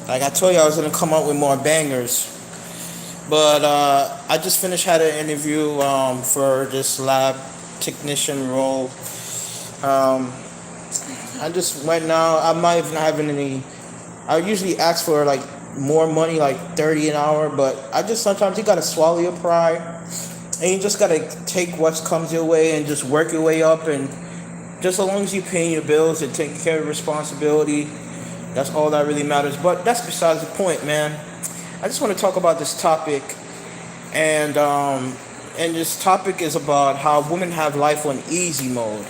Like I told you, I was gonna come up with more bangers, but I just finished had an interview for this lab technician role. Um, I just went now. I'm not even having any. I usually ask for like more money, like 30 an hour, but I just sometimes you gotta swallow your pride, and you just gotta take what comes your way and just work your way up. And just as long as you paying your bills and taking care of responsibility, that's all that really matters. But that's besides the point, man. I just want to talk about this topic, and this topic is about how women have life on easy mode.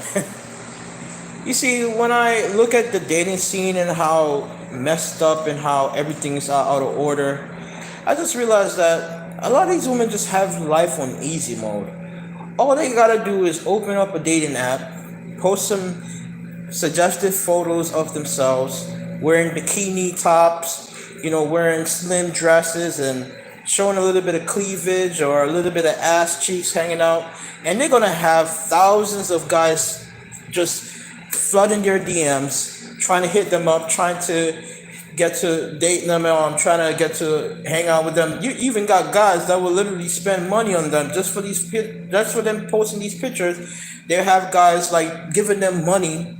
You see, when I look at the dating scene and how messed up and how everything's out of order, I just realized that a lot of these women just have life on easy mode. All they gotta do is open up a dating app, post some suggestive photos of themselves wearing bikini tops, wearing slim dresses and showing a little bit of cleavage or a little bit of ass cheeks hanging out, and they're gonna have thousands of guys just flooding their DMs, trying to hit them up, trying to get to date them, trying to get to hang out with them. You even got guys that will literally spend money on them just for just for them posting these pictures. They have guys like giving them money,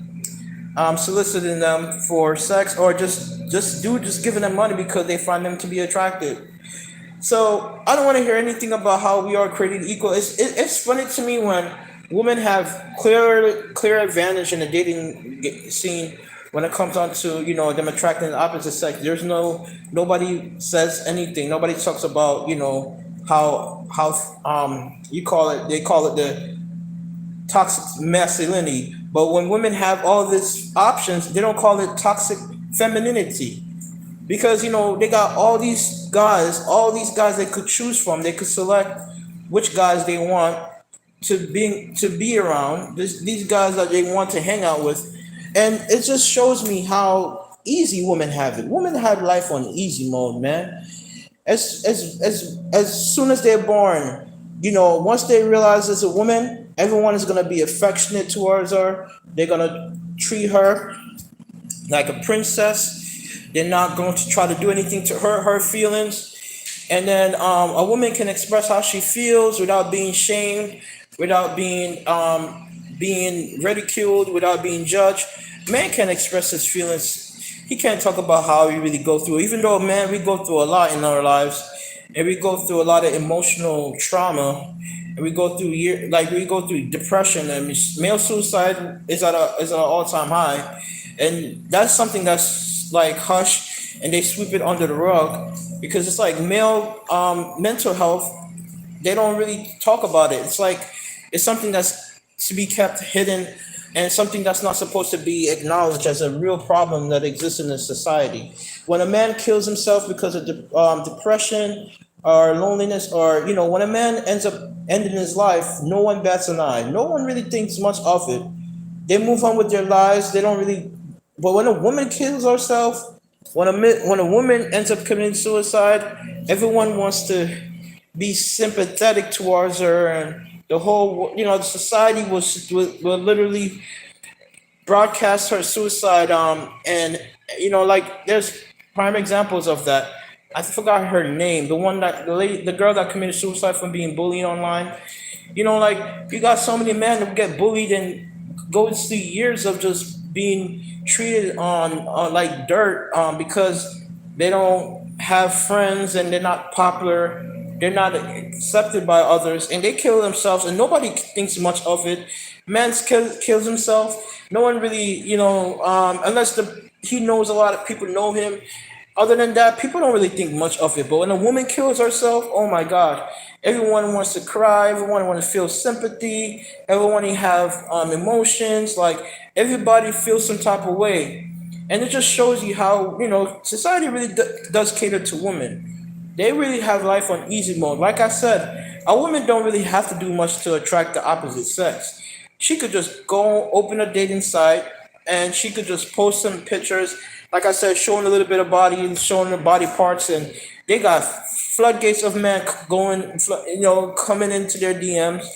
soliciting them for sex, or just giving them money because they find them to be attractive. So I don't want to hear anything about how we are created equal. It's funny to me when women have clear advantage in the dating scene when it comes on to them attracting the opposite sex. There's nobody says anything. Nobody talks about how you call it. They call it the toxic masculinity. But when women have all these options, they don't call it toxic femininity because they got all these guys they could choose from. They could select which guys they want to be around. These guys that they want to hang out with, and it just shows me how easy women have it. Women have life on easy mode, man. As soon as they're born, once they realize it's a woman, everyone is gonna be affectionate towards her. They're gonna treat her like a princess. They're not going to try to do anything to hurt her feelings. And then a woman can express how she feels without being shamed, without being ridiculed, without being judged. Man can express his feelings. He can't talk about how he really go through. Even though, man, we go through a lot in our lives, and we go through a lot of emotional trauma, and we go through depression. And male suicide is at an all time high, and that's something that's like hush, and they sweep it under the rug because it's like male mental health. They don't really talk about it. It's like it's something that's to be kept hidden and something that's not supposed to be acknowledged as a real problem that exists in the society. When a man kills himself because of depression or loneliness, or when a man ends up ending his life, no one bats an eye. No one really thinks much of it. They move on with their lives. They don't really. But when a woman kills herself, when a woman ends up committing suicide, everyone wants to be sympathetic towards her, and the whole the society will literally broadcast her suicide. And like there's prime examples of that. I forgot her name. The one that the girl that committed suicide from being bullied online. Like you got so many men that get bullied and go through years of just being treated on like dirt, because they don't have friends and they're not popular. They're not accepted by others, and they kill themselves, and nobody thinks much of it. Kills himself. No one really, unless he knows a lot of people know him. Other than that, people don't really think much of it. But when a woman kills herself, oh my God, everyone wants to cry. Everyone wants to feel sympathy. Everyone have emotions. Like everybody feels some type of way, and it just shows you how society really does cater to women. They really have life on easy mode. Like I said, a woman don't really have to do much to attract the opposite sex. She could just go open a dating site, and she could just post some pictures. Like I said, showing a little bit of body and showing the body parts, and they got floodgates of men coming into their DMs.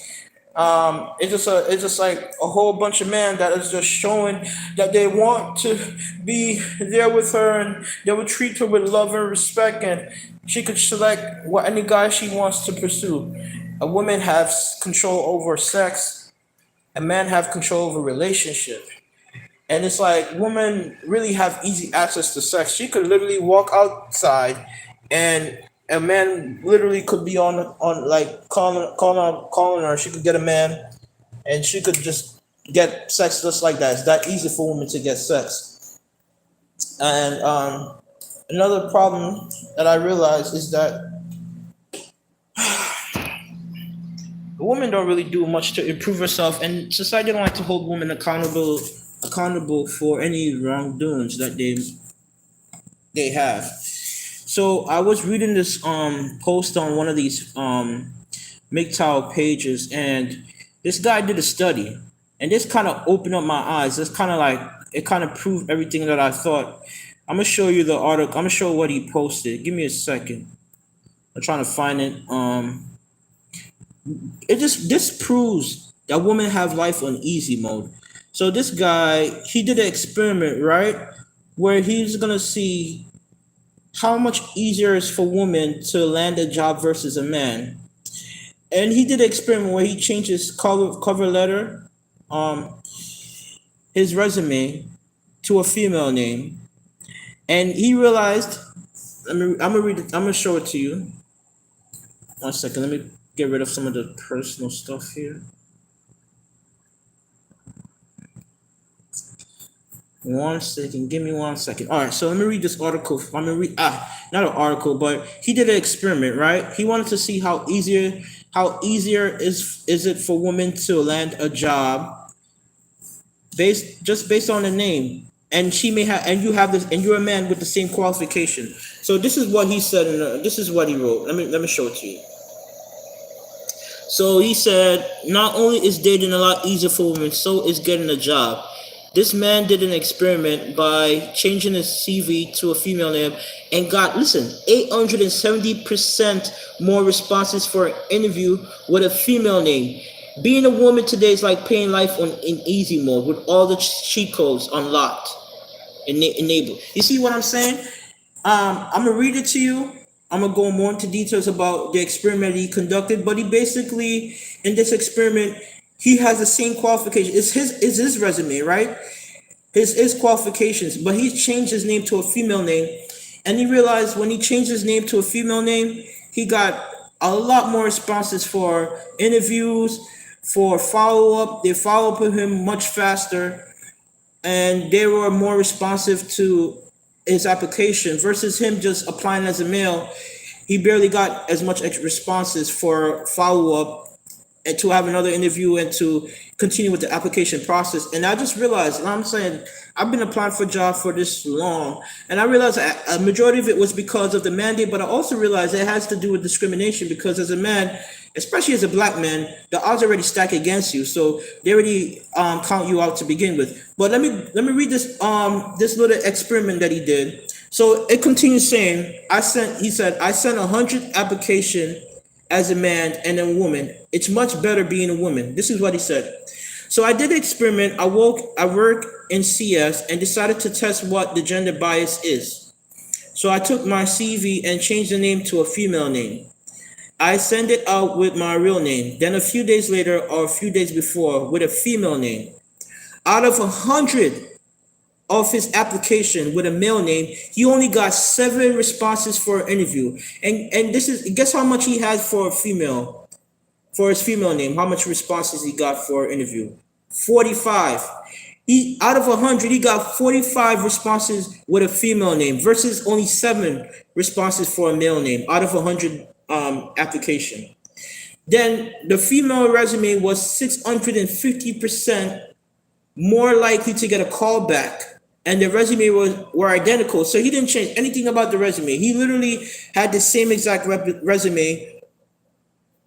It's just like a whole bunch of men that is just showing that they want to be there with her, and they will treat her with love and respect, and she could select what any guy she wants to pursue. A woman has control over sex, a man have control over relationship. And it's like women really have easy access to sex. She could literally walk outside, and a man literally could be on like calling her. She could get a man, and she could just get sex just like that. It's that easy for women to get sex. And another problem that I realized is that the women don't really do much to improve herself, and society don't like to hold women accountable for any wrongdoings that they have. So I was reading this post on one of these MGTOW pages, and this guy did a study, and this kind of opened up my eyes. This kind of like it kind of proved everything that I thought. I'm gonna show you the article. I'm gonna show what he posted. Give me a second. I'm trying to find it. It just this proves that women have life on easy mode. So this guy, he did an experiment, right? Where he's gonna see how much easier it is for women to land a job versus a man. And he did an experiment where he changed his cover letter, um, his resume to a female name, and he realized. I'm gonna read it. I'm gonna show it to you. One second. Let me get rid of some of the personal stuff here. One second, give me 1 second. All right, so let me read this article. I'm gonna read not an article, but he did an experiment, right? He wanted to see how easier is it for women to land a job based on the name, and she may have, and you have this, and you're a man with the same qualification. So this is what he said, and this is what he wrote. Let me show it to you. So he said, not only is dating a lot easier for women, so is getting a job. This man did an experiment by changing his CV to a female name and got, listen, 870% more responses for an interview with a female name. Being a woman today is like paying life in easy mode with all the cheat codes unlocked, enabled. You see what I'm saying? I'm gonna read it to you. I'm gonna go more into details about the experiment he conducted, but he basically, in this experiment, he has the same qualification. It's his resume, right? His qualifications, but he changed his name to a female name, and he realized when he changed his name to a female name, he got a lot more responses for interviews, for follow up. They follow up with him much faster, and they were more responsive to his application versus him just applying as a male. He barely got as much responses for follow up and to have another interview and to continue with the application process. And I just realized, and I'm saying, I've been applying for jobs for this long, and I realized a majority of it was because of the mandate, but I also realized it has to do with discrimination because as a man, especially as a black man, the odds already stack against you, so they already count you out to begin with. But let me read this little experiment that he did. So it continues saying, he said, I sent 100 application as a man and a woman. It's much better being a woman. This is what he said. So I did an experiment. I work in CS and decided to test what the gender bias is. So I took my CV and changed the name to a female name. I sent it out with my real name. Then a few days later or a few days before with a female name. Out of 100 of his application with a male name, he only got 7 responses for an interview. And this is, guess how much he had for his female name, how much responses he got for an interview? 45. He, out of 100, he got 45 responses with a female name versus only 7 responses for a male name out of 100 application. Then the female resume was 650% more likely to get a call back, and the resume were identical. So he didn't change anything about the resume. He literally had the same exact resume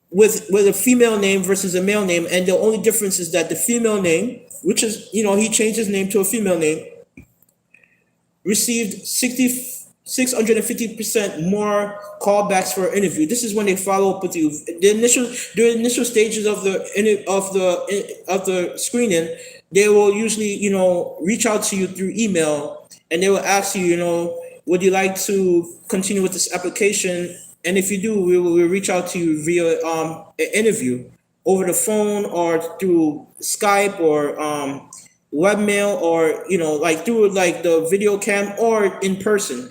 with a female name versus a male name, and the only difference is that the female name, which is, he changed his name to a female name, received 650% more callbacks for an interview. This is when they follow up with you. The initial stages of the screening, they will usually, reach out to you through email, and they will ask you, would you like to continue with this application? And if you do, we'll reach out to you via an interview over the phone or through Skype or webmail, or like through like the video cam or in person.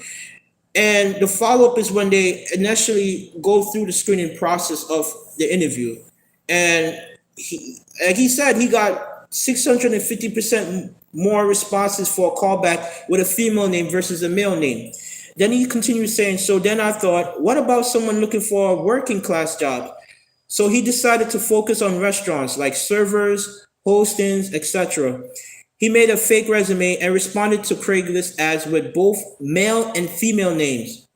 And the follow up is when they initially go through the screening process of the interview. And like he said, he got 650% more responses for a callback with a female name versus a male name. Then he continued saying, so then I thought, what about someone looking for a working class job? So he decided to focus on restaurants like servers, hostings, etc. He made a fake resume and responded to Craigslist ads with both male and female names.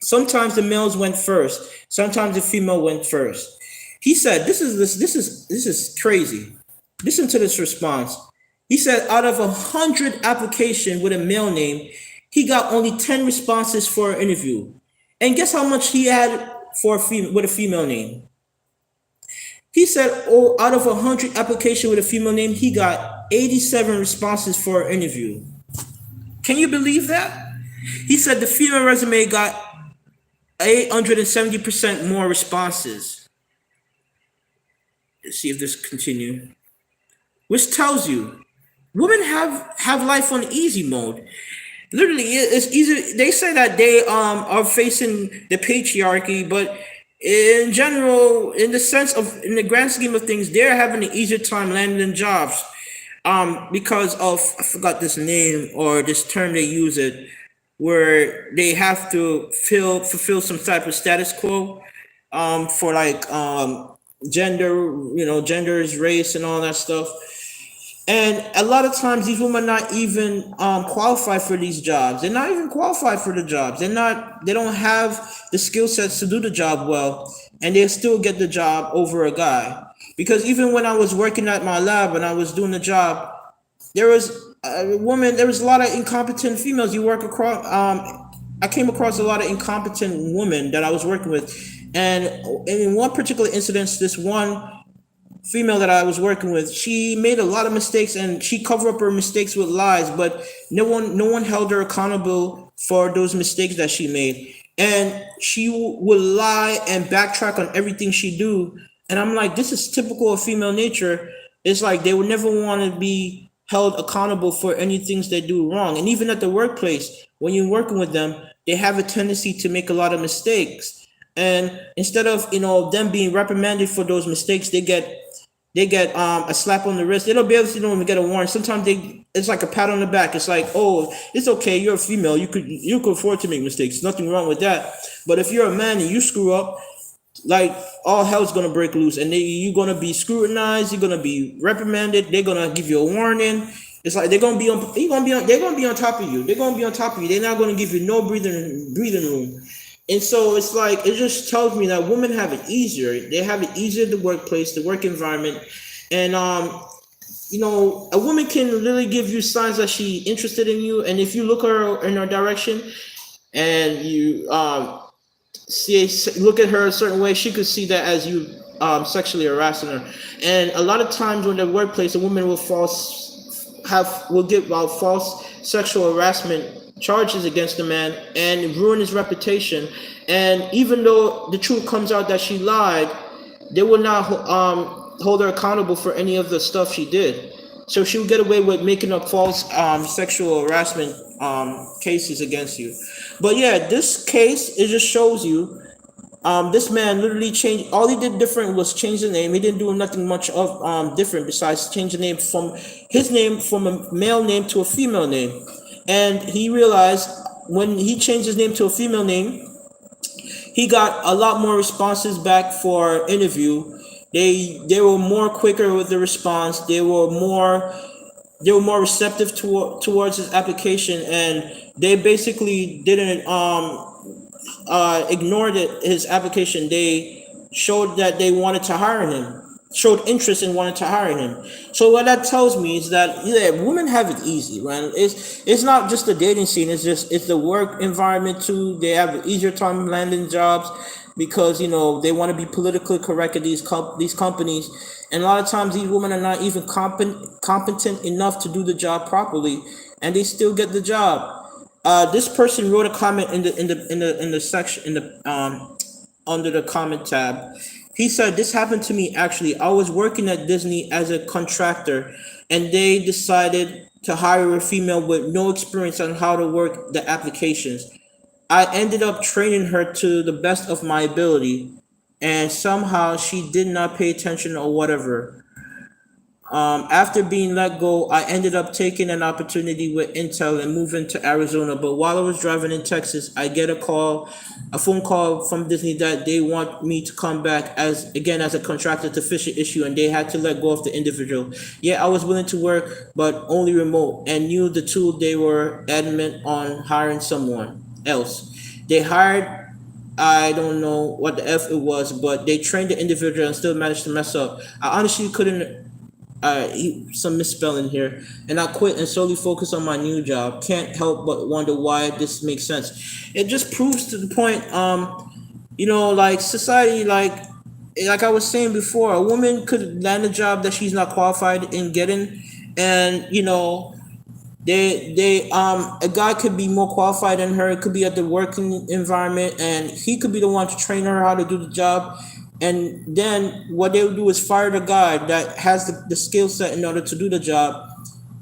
Sometimes the males went first, sometimes the female went first. He said, "This is crazy. Listen to this response." He said, out of 100 applications with a male name, he got only 10 responses for an interview. And guess how much he had for with a female name? He said, oh, out of 100 applications with a female name, he got 87 responses for an interview. Can you believe that? He said the female resume got 870% more responses. Let's see if this continue. Which tells you, women have life on easy mode. Literally, it's easy. They say that they are facing the patriarchy, but in general, in the grand scheme of things, they're having an easier time landing jobs. Because of, I forgot this name or this term they use it, where they have to fulfill some type of status quo, for like gender, genders, race, and all that stuff. And a lot of times these women are not even qualified for these jobs. They're not even qualified for the jobs. They don't have the skill sets to do the job well, and they still get the job over a guy. Because even when I was working at my lab and I was doing the job, there was a lot of incompetent females. I came across a lot of incompetent women that I was working with. And in one particular incident, this one female that I was working with, she made a lot of mistakes and she covered up her mistakes with lies, but no one held her accountable for those mistakes that she made. And she would lie and backtrack on everything she do. And I'm like, this is typical of female nature. It's like they would never want to be held accountable for any things they do wrong. And even at the workplace, when you're working with them, they have a tendency to make a lot of mistakes. And instead of them being reprimanded for those mistakes, they get a slap on the wrist. They don't be able to even get a warning. Sometimes it's like a pat on the back. It's like, oh, it's okay. You're a female. You could afford to make mistakes. Nothing wrong with that. But if you're a man and you screw up, like all hell's gonna break loose, and you're gonna be scrutinized. You're gonna be reprimanded. They're gonna give you a warning. It's like they're gonna be on top of you. They're gonna be on top of you. They're not gonna give you no breathing room. And so it's like, it just tells me that women have it easier. They have it easier in the workplace, the work environment. And, a woman can literally give you signs that she's interested in you. And if you look her in her direction and you look at her a certain way, she could see that as you sexually harassing her. And a lot of times when the workplace, a woman will give out false sexual harassment charges against the man and ruin his reputation. And even though the truth comes out that she lied, they will not hold her accountable for any of the stuff she did. So she'll get away with making up false sexual harassment cases against you. But yeah, this case, it just shows you this man literally changed. All he did different was change the name. He didn't do nothing much of different besides change the name from a male name to a female name. And he realized when he changed his name to a female name, he got a lot more responses back for interview. They were more quicker with the response. They were more receptive towards his application, and they basically didn't ignored his application. They showed that they wanted to hire him. showed interest in wanting to hire him. So what that tells me is that yeah, women have it easy, man. It's not just the dating scene. It's the work environment too. They have an easier time landing jobs because they want to be politically correct at these companies, and a lot of times these women are not even competent enough to do the job properly, and they still get the job. This person wrote a comment in the section in the under the comment tab. He said, "This happened to me actually. I was working at Disney as a contractor, and they decided to hire a female with no experience on how to work the applications. I ended up training her to the best of my ability, and somehow she did not pay attention or whatever. After being let go, I ended up taking an opportunity with Intel and moving to Arizona. But while I was driving in Texas, I get a phone call from Disney that they want me to come back as a contractor to fix an issue, and they had to let go of the individual. Yeah, I was willing to work, but only remote, and knew the tool they were adamant on hiring someone else. They hired. I don't know what the F it was, but they trained the individual and still managed to mess up. I honestly couldn't some misspelling here, and I quit and solely focus on my new job. Can't help but wonder why this makes sense. It just proves to the point, like society, like I was saying before, a woman could land a job that she's not qualified in getting, and a guy could be more qualified than her. It could be at the working environment, and he could be the one to train her how to do the job. And then what they would do is fire the guy that has the skill set in order to do the job.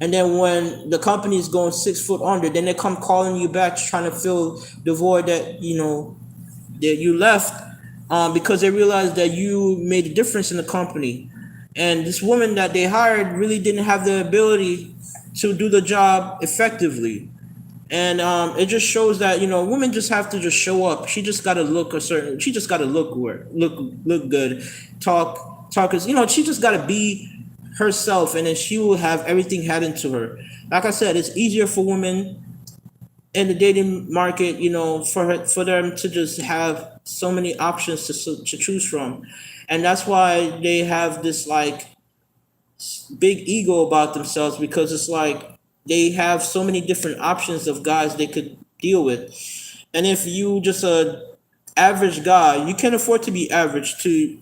And then when the company is going 6 foot under, then they come calling you back trying to fill the void that you left, because they realized that you made a difference in the company. And this woman that they hired really didn't have the ability to do the job effectively. And it just shows that women just have to just show up. She just got to look a certain. She just got to look good, talk. She just got to be herself, and then she will have everything handed to her. Like I said, it's easier for women in the dating market, for them to just have so many options to choose from, and that's why they have this like big ego about themselves, because it's like they have so many different options of guys they could deal with. And if you just a average guy, you can't afford to be average to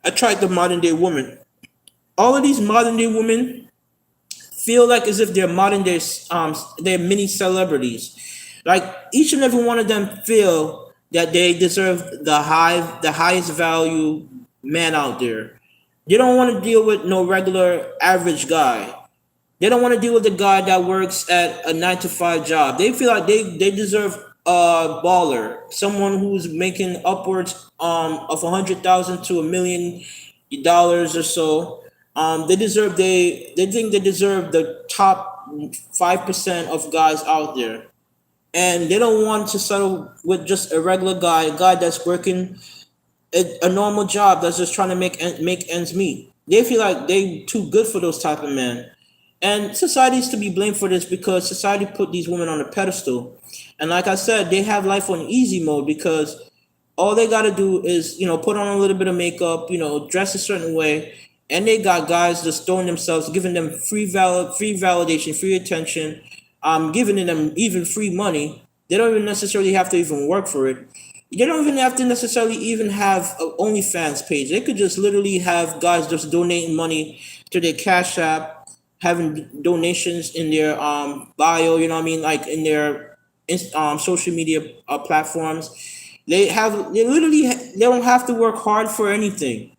attract the modern day woman. All of these modern day women feel like as if they're modern day they're mini celebrities. Like each and every one of them feel that they deserve the highest value man out there. They don't want to deal with no regular average guy. They don't want to deal with the guy that works at a 9 to 5 job. They feel like they deserve a baller, someone who's making upwards of 100,000 to $1 million or so. They think they deserve the top 5% of guys out there, and they don't want to settle with just a regular guy, a guy that's working a normal job, that's just trying to make ends meet. They feel like they too good for those type of men. And society is to be blamed for this because society put these women on a pedestal. And like I said, they have life on easy mode because all they got to do is, put on a little bit of makeup, dress a certain way. And they got guys just throwing themselves, giving them free validation, free attention, giving them even free money. They don't even necessarily have to even work for it. They don't even have to necessarily even have an OnlyFans page. They could just literally have guys just donating money to their Cash App, having donations in their bio, you know what I mean, like in their social media platforms. They don't have to work hard for anything.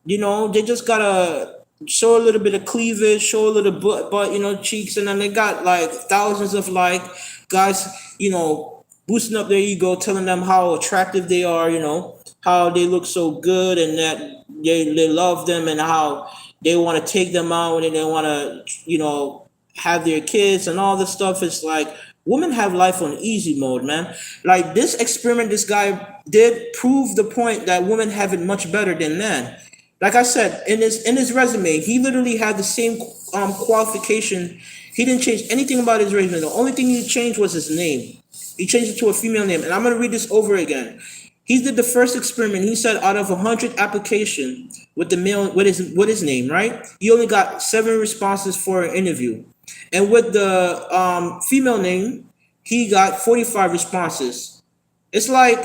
They just gotta show a little bit of cleavage, show a little butt, cheeks, and then they got like thousands of like guys, boosting up their ego, telling them how attractive they are, how they look so good, and that they love them, and how they want to take them out, and they want to, have their kids and all this stuff. It's like women have life on easy mode, man. Like this experiment this guy did prove the point that women have it much better than men. Like I said, in his resume, he literally had the same qualification. He didn't change anything about his resume. The only thing he changed was his name. He changed it to a female name. And I'm gonna read this over again. He did the first experiment. He said out of 100 applications, with the male with his name, right? He only got 7 responses for an interview, and with the female name, he got 45 responses. It's like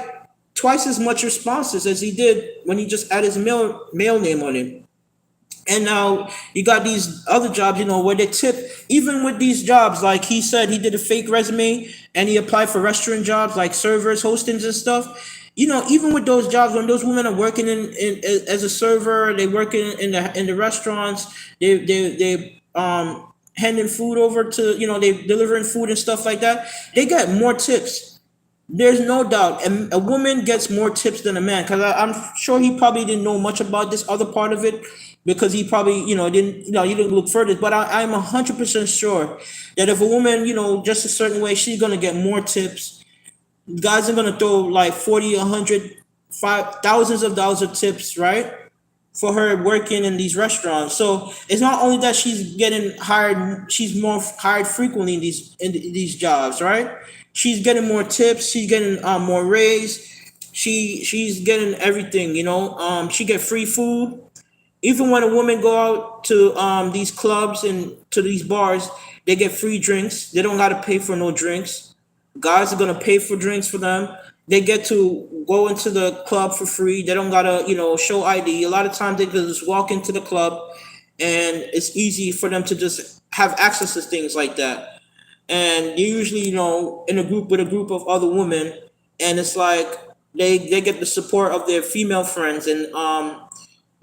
twice as much responses as he did when he just added his male name on it. And now you got these other jobs, where they tip. Even with these jobs, like he said, he did a fake resume and he applied for restaurant jobs like servers, hostings, and stuff. Even with those jobs, when those women are working in as a server, they work in the restaurants. They handing food over to, they delivering food and stuff like that. They get more tips. There's no doubt, and a woman gets more tips than a man. Because I'm sure he probably didn't know much about this other part of it, because he probably, didn't, he didn't look further. But I'm 100% sure that if a woman, just a certain way, she's gonna get more tips. Guys are gonna throw like 40, 100, thousands of dollars of tips, right? For her working in these restaurants. So it's not only that she's getting hired, she's more hired frequently in these jobs, right? She's getting more tips, she's getting more raise, she's getting everything, she get free food. Even when a woman go out to these clubs and to these bars, they get free drinks. They don't gotta pay for no drinks. Guys are gonna pay for drinks for them. They get to go into the club for free. They don't gotta, show ID. A lot of times they can just walk into the club, and it's easy for them to just have access to things like that. And you usually, in a group with a group of other women, and it's like they get the support of their female friends, and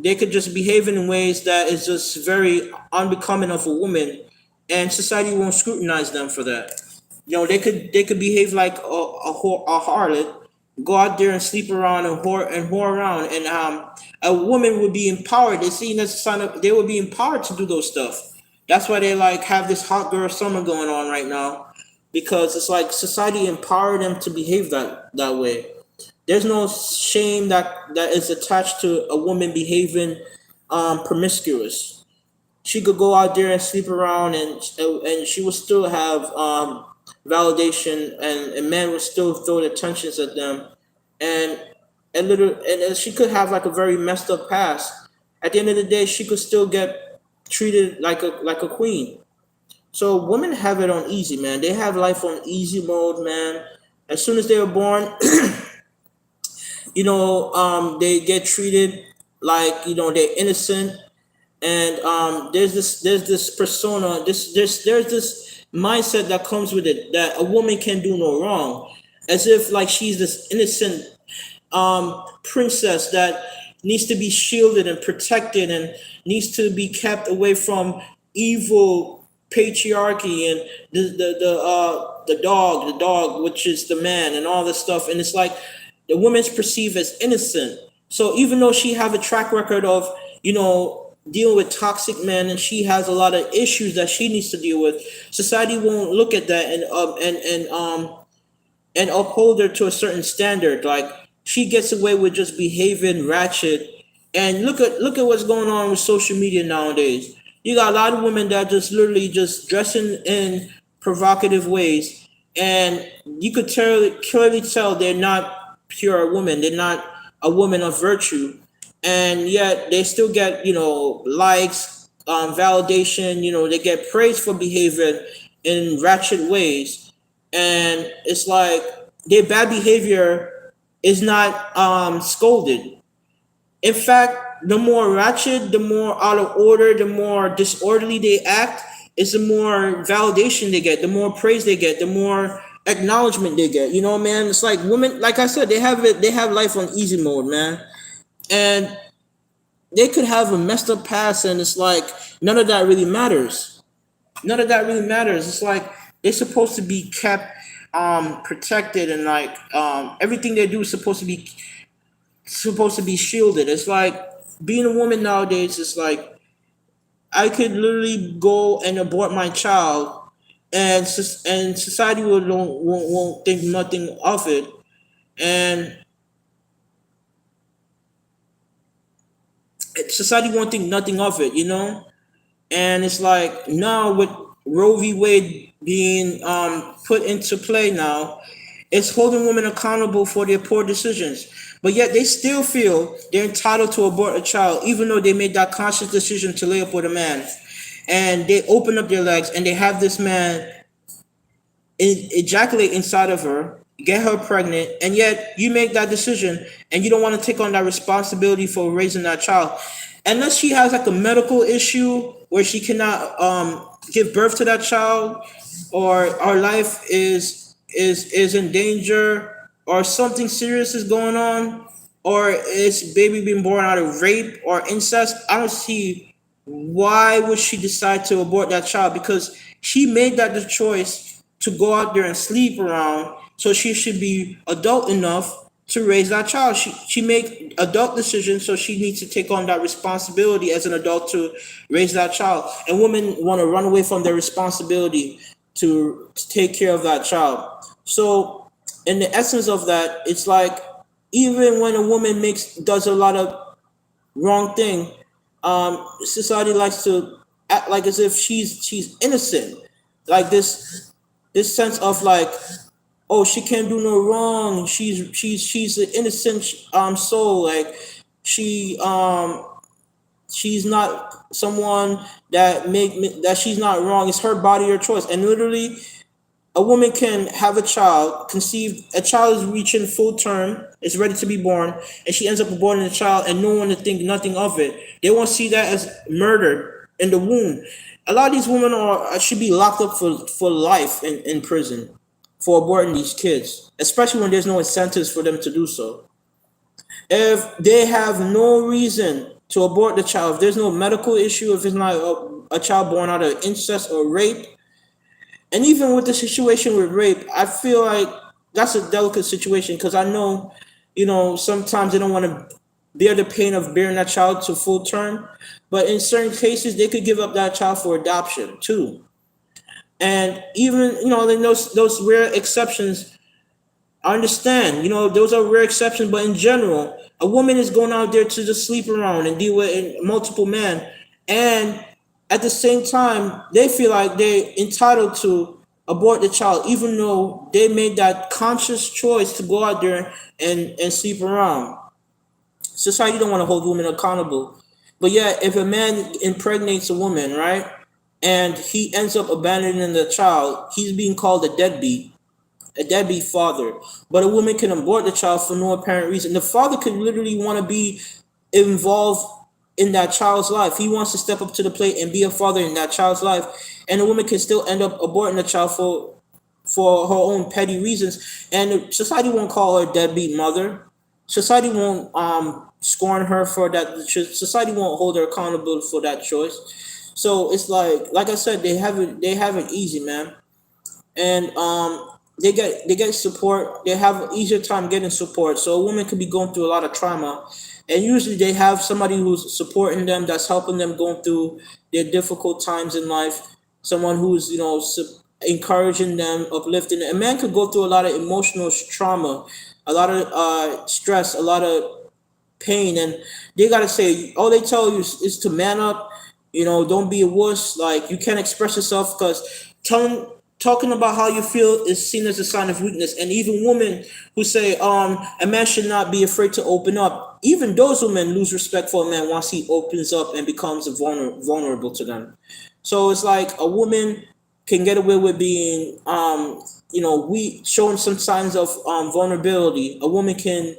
they could just behave in ways that is just very unbecoming of a woman, and society won't scrutinize them for that. They could behave like a harlot, go out there and sleep around and whore around, and a woman would be empowered. They see as a sign of they would be empowered to do those stuff. That's why they like have this hot girl summer going on right now, because it's like society empowered them to behave that way. There's no shame that is attached to a woman behaving promiscuous. She could go out there and sleep around, and she would still have validation, and men would still throw their attentions at them, and and she could have like a very messed up past. At the end of the day, she could still get treated like a queen. So women have it on easy, man. They have life on easy mode, man. As soon as they were born, they get treated like, they're innocent. And there's this persona, there's this mindset that comes with it, that a woman can do no wrong, as if like she's this innocent princess that needs to be shielded and protected, and needs to be kept away from evil patriarchy, and the dog, which is the man, and all this stuff. And it's like the woman's perceived as innocent. So even though she have a track record of, dealing with toxic men, and she has a lot of issues that she needs to deal with, society won't look at that and uphold her to a certain standard. Like, she gets away with just behaving ratchet. And look at what's going on with social media nowadays. You got a lot of women that just literally just dressing in provocative ways, and you could clearly tell they're not pure women. They're not a woman of virtue, and yet they still get, likes, validation. They get praise for behavior in ratchet ways, and it's like their bad behavior is not scolded. In fact, the more ratchet, the more out of order, the more disorderly they act, is the more validation they get, the more praise they get, the more acknowledgement they get. Man, it's like women, like I said, they have life on easy mode, man. And they could have a messed up past, and it's like none of that really matters. None of that really matters. It's like they're supposed to be kept protected, and like everything they do is supposed to be shielded. It's like being a woman nowadays is like I could literally go and abort my child, and society won't think nothing of it, and society won't think nothing of it. And it's like now with Roe v. Wade being put into play now, It's holding women accountable for their poor decisions. But yet they still feel they're entitled to abort a child, even though they made that conscious decision to lay up with a man. And they open up their legs and they have this man ejaculate inside of her, get her pregnant, and yet you make that decision and you don't want to take on that responsibility for raising that child. Unless she has like a medical issue where she cannot give birth to that child, or her life is in danger, or something serious is going on, or is baby being born out of rape or incest, I don't see why would she decide to abort that child, because she made that the choice to go out there and sleep around, so she should be adult enough to raise that child. She make adult decisions, so she needs to take on that responsibility as an adult to raise that child. And women want to run away from their responsibility to take care of that child. So in the essence of that, it's like even when a woman does a lot of wrong thing, society likes to act like as if she's innocent, like this sense of like, oh, she can't do no wrong. She's an innocent soul. Like she she's not someone that she's not wrong. It's her body or choice. And literally, a woman can have a child, conceive a child is reaching full term, it's ready to be born, and she ends up aborting the child, and no one to think nothing of it. They won't see that as murder in the womb. A lot of these women should be locked up for life in prison for aborting these kids, especially when there's no incentives for them to do so. If they have no reason to abort the child, if there's no medical issue, if it's not a child born out of incest or rape, and even with the situation with rape, I feel like that's a delicate situation, because I know, sometimes they don't want to bear the pain of bearing that child to full term, but in certain cases, they could give up that child for adoption too. And even, in those rare exceptions, I understand, those are rare exceptions, but in general, a woman is going out there to just sleep around and deal with multiple men. And at the same time, they feel like they're entitled to abort the child, even though they made that conscious choice to go out there and sleep around. Society don't want to hold women accountable. But yeah, if a man impregnates a woman, right, and he ends up abandoning the child, he's being called a deadbeat father. But a woman can abort the child for no apparent reason. The father could literally want to be involved in that child's life. He wants to step up to the plate and be a father in that child's life. And a woman can still end up aborting the child for her own petty reasons. And society won't call her a deadbeat mother. Society won't scorn her for that. Society won't hold her accountable for that choice. So it's like I said, they have it easy, man. And they get support. They have an easier time getting support. So a woman could be going through a lot of trauma, and usually they have somebody who's supporting them, that's helping them going through their difficult times in life. Someone who's encouraging them, uplifting them. A man could go through a lot of emotional trauma, a lot of stress, a lot of pain, and they gotta say, all they tell you is to man up. Don't be a wuss. Like, you can't express yourself, because talking about how you feel is seen as a sign of weakness. And even women who say a man should not be afraid to open up, even those women lose respect for a man once he opens up and becomes vulnerable to them. So it's like a woman can get away with being we showing some signs of vulnerability. A woman can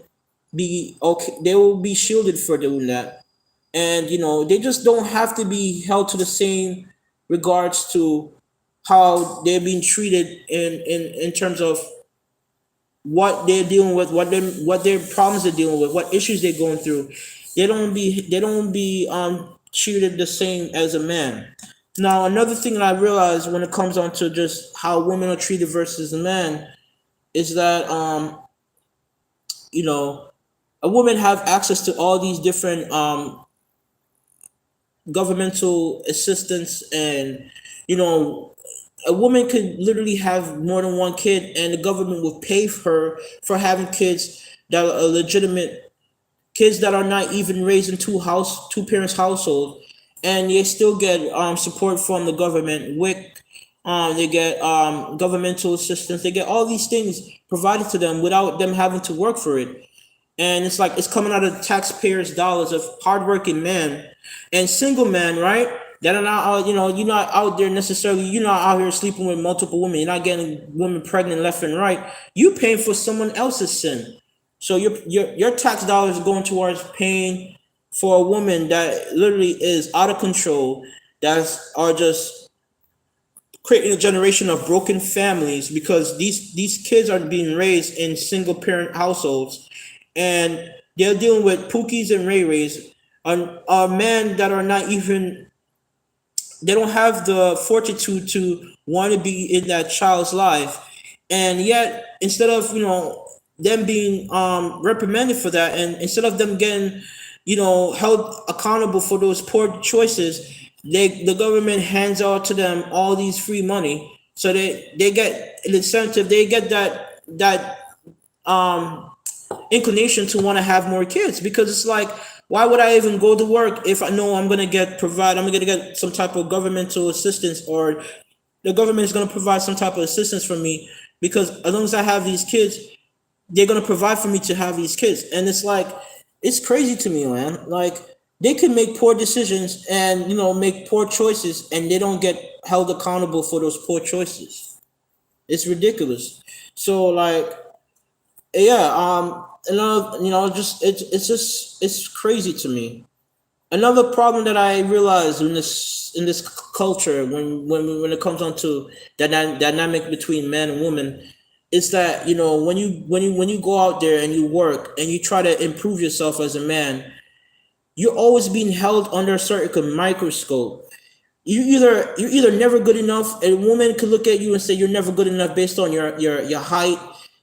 be okay, they will be shielded for doing that. And they just don't have to be held to the same regards to how they're being treated in terms of what they're dealing with, what their problems they're dealing with, what issues they're going through. They don't be treated the same as a man. Now, another thing that I realized when it comes on to just how women are treated versus a man is that a woman have access to all these different governmental assistance, and a woman could literally have more than one kid, and the government will pay her for having kids that are legitimate, kids that are not even raised in two parents household, and they still get support from the government, WIC, They get governmental assistance. They get all these things provided to them without them having to work for it. And it's like it's coming out of taxpayers' dollars of hardworking men and single men, right? That are not out, you're not out there necessarily. You're not out here sleeping with multiple women. You're not getting women pregnant left and right. You paying for someone else's sin. So your tax dollars are going towards paying for a woman that literally is out of control. That's are just creating a generation of broken families because these kids are being raised in single parent households, and they're dealing with pookies and ray rays, are men that are not even, they don't have the fortitude to want to be in that child's life, and yet instead of them being reprimanded for that, and instead of them getting held accountable for those poor choices, the government hands out to them all these free money, so they get an incentive, they get that inclination to want to have more kids, because it's like, why would I even go to work if I know I'm gonna get some type of governmental assistance, or the government is gonna provide some type of assistance for me, because as long as I have these kids, they're gonna provide for me to have these kids. And it's like, it's crazy to me, man. Like, they can make poor decisions and make poor choices, and they don't get held accountable for those poor choices. It's ridiculous. So like, yeah, another, just it's crazy to me. Another problem that I realize in this culture, when it comes on to that dynamic between man and woman, is that when you go out there and you work and you try to improve yourself as a man, you're always being held under a certain microscope. You're either never good enough. A woman could look at you and say you're never good enough based on your height,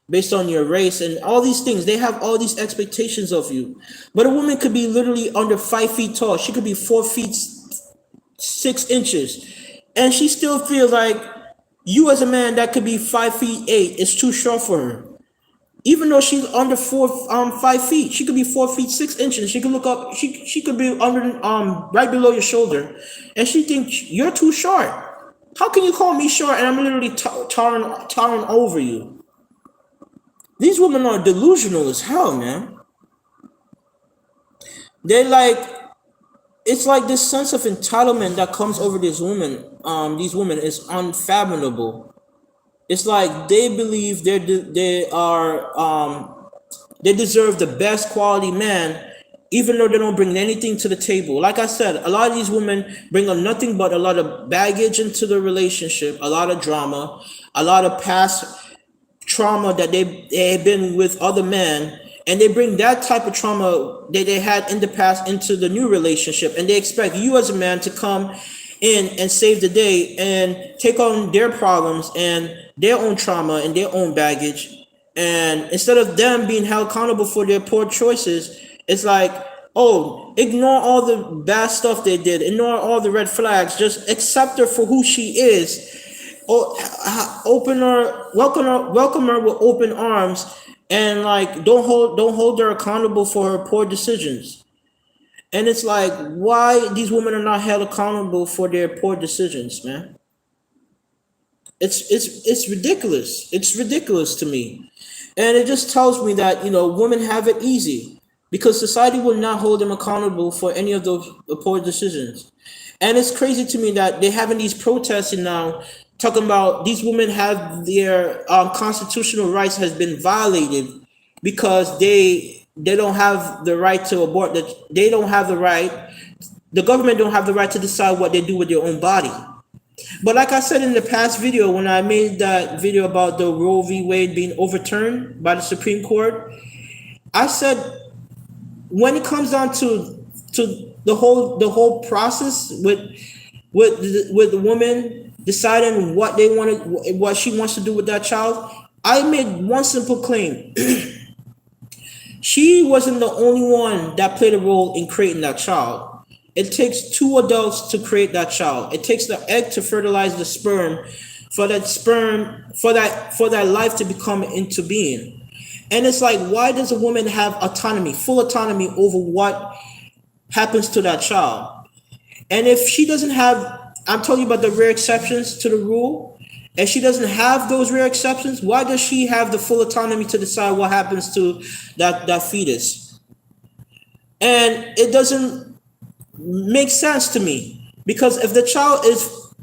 based on your race, and all these things. They have all these expectations of you. But a woman could be literally under 5 feet tall. She could be 4 feet 6 inches, and she still feels like you as a man that could be 5 feet 8 is too short for her. Even though she's under 5 feet, she could be 4 feet 6 inches. She could look up. She could be under right below your shoulder, and she thinks you're too short. How can you call me short and I'm literally towering over you? These women are delusional as hell, man. They like, it's like this sense of entitlement that comes over these women. These women is unfathomable. It's like they believe they deserve the best quality man, even though they don't bring anything to the table. Like I said, a lot of these women bring up nothing but a lot of baggage into the relationship, a lot of drama, a lot of past trauma that they have been with other men, and they bring that type of trauma that they had in the past into the new relationship, and they expect you as a man to come in and save the day and take on their problems and their own trauma and their own baggage. And instead of them being held accountable for their poor choices, it's like, oh, ignore all the bad stuff they did, ignore all the red flags, just accept her for who she is. Or welcome her with open arms, and like don't hold her accountable for her poor decisions. And it's like, why these women are not held accountable for their poor decisions, man? It's ridiculous. It's ridiculous to me. And it just tells me that, women have it easy because society will not hold them accountable for any of those poor decisions. And it's crazy to me that they're having these protests now talking about these women have their constitutional rights has been violated because they don't have the right to abort, that they don't have the right, the government don't have the right to decide what they do with their own body. But like I said in the past video, when I made that video about the Roe v. Wade being overturned by the Supreme Court, I said when it comes down to the whole process with the woman deciding what she wants to do with that child, I made one simple claim. She wasn't the only one that played a role in creating that child. It takes two adults to create that child. It takes the egg to fertilize the sperm, for that life to become into being. And it's like, why does a woman have autonomy, full autonomy over what happens to that child? And if she doesn't have, I'm telling you about the rare exceptions to the rule. and she doesn't have those rare exceptions, why does she have the full autonomy to decide what happens to that fetus? And it doesn't make sense to me, because if the child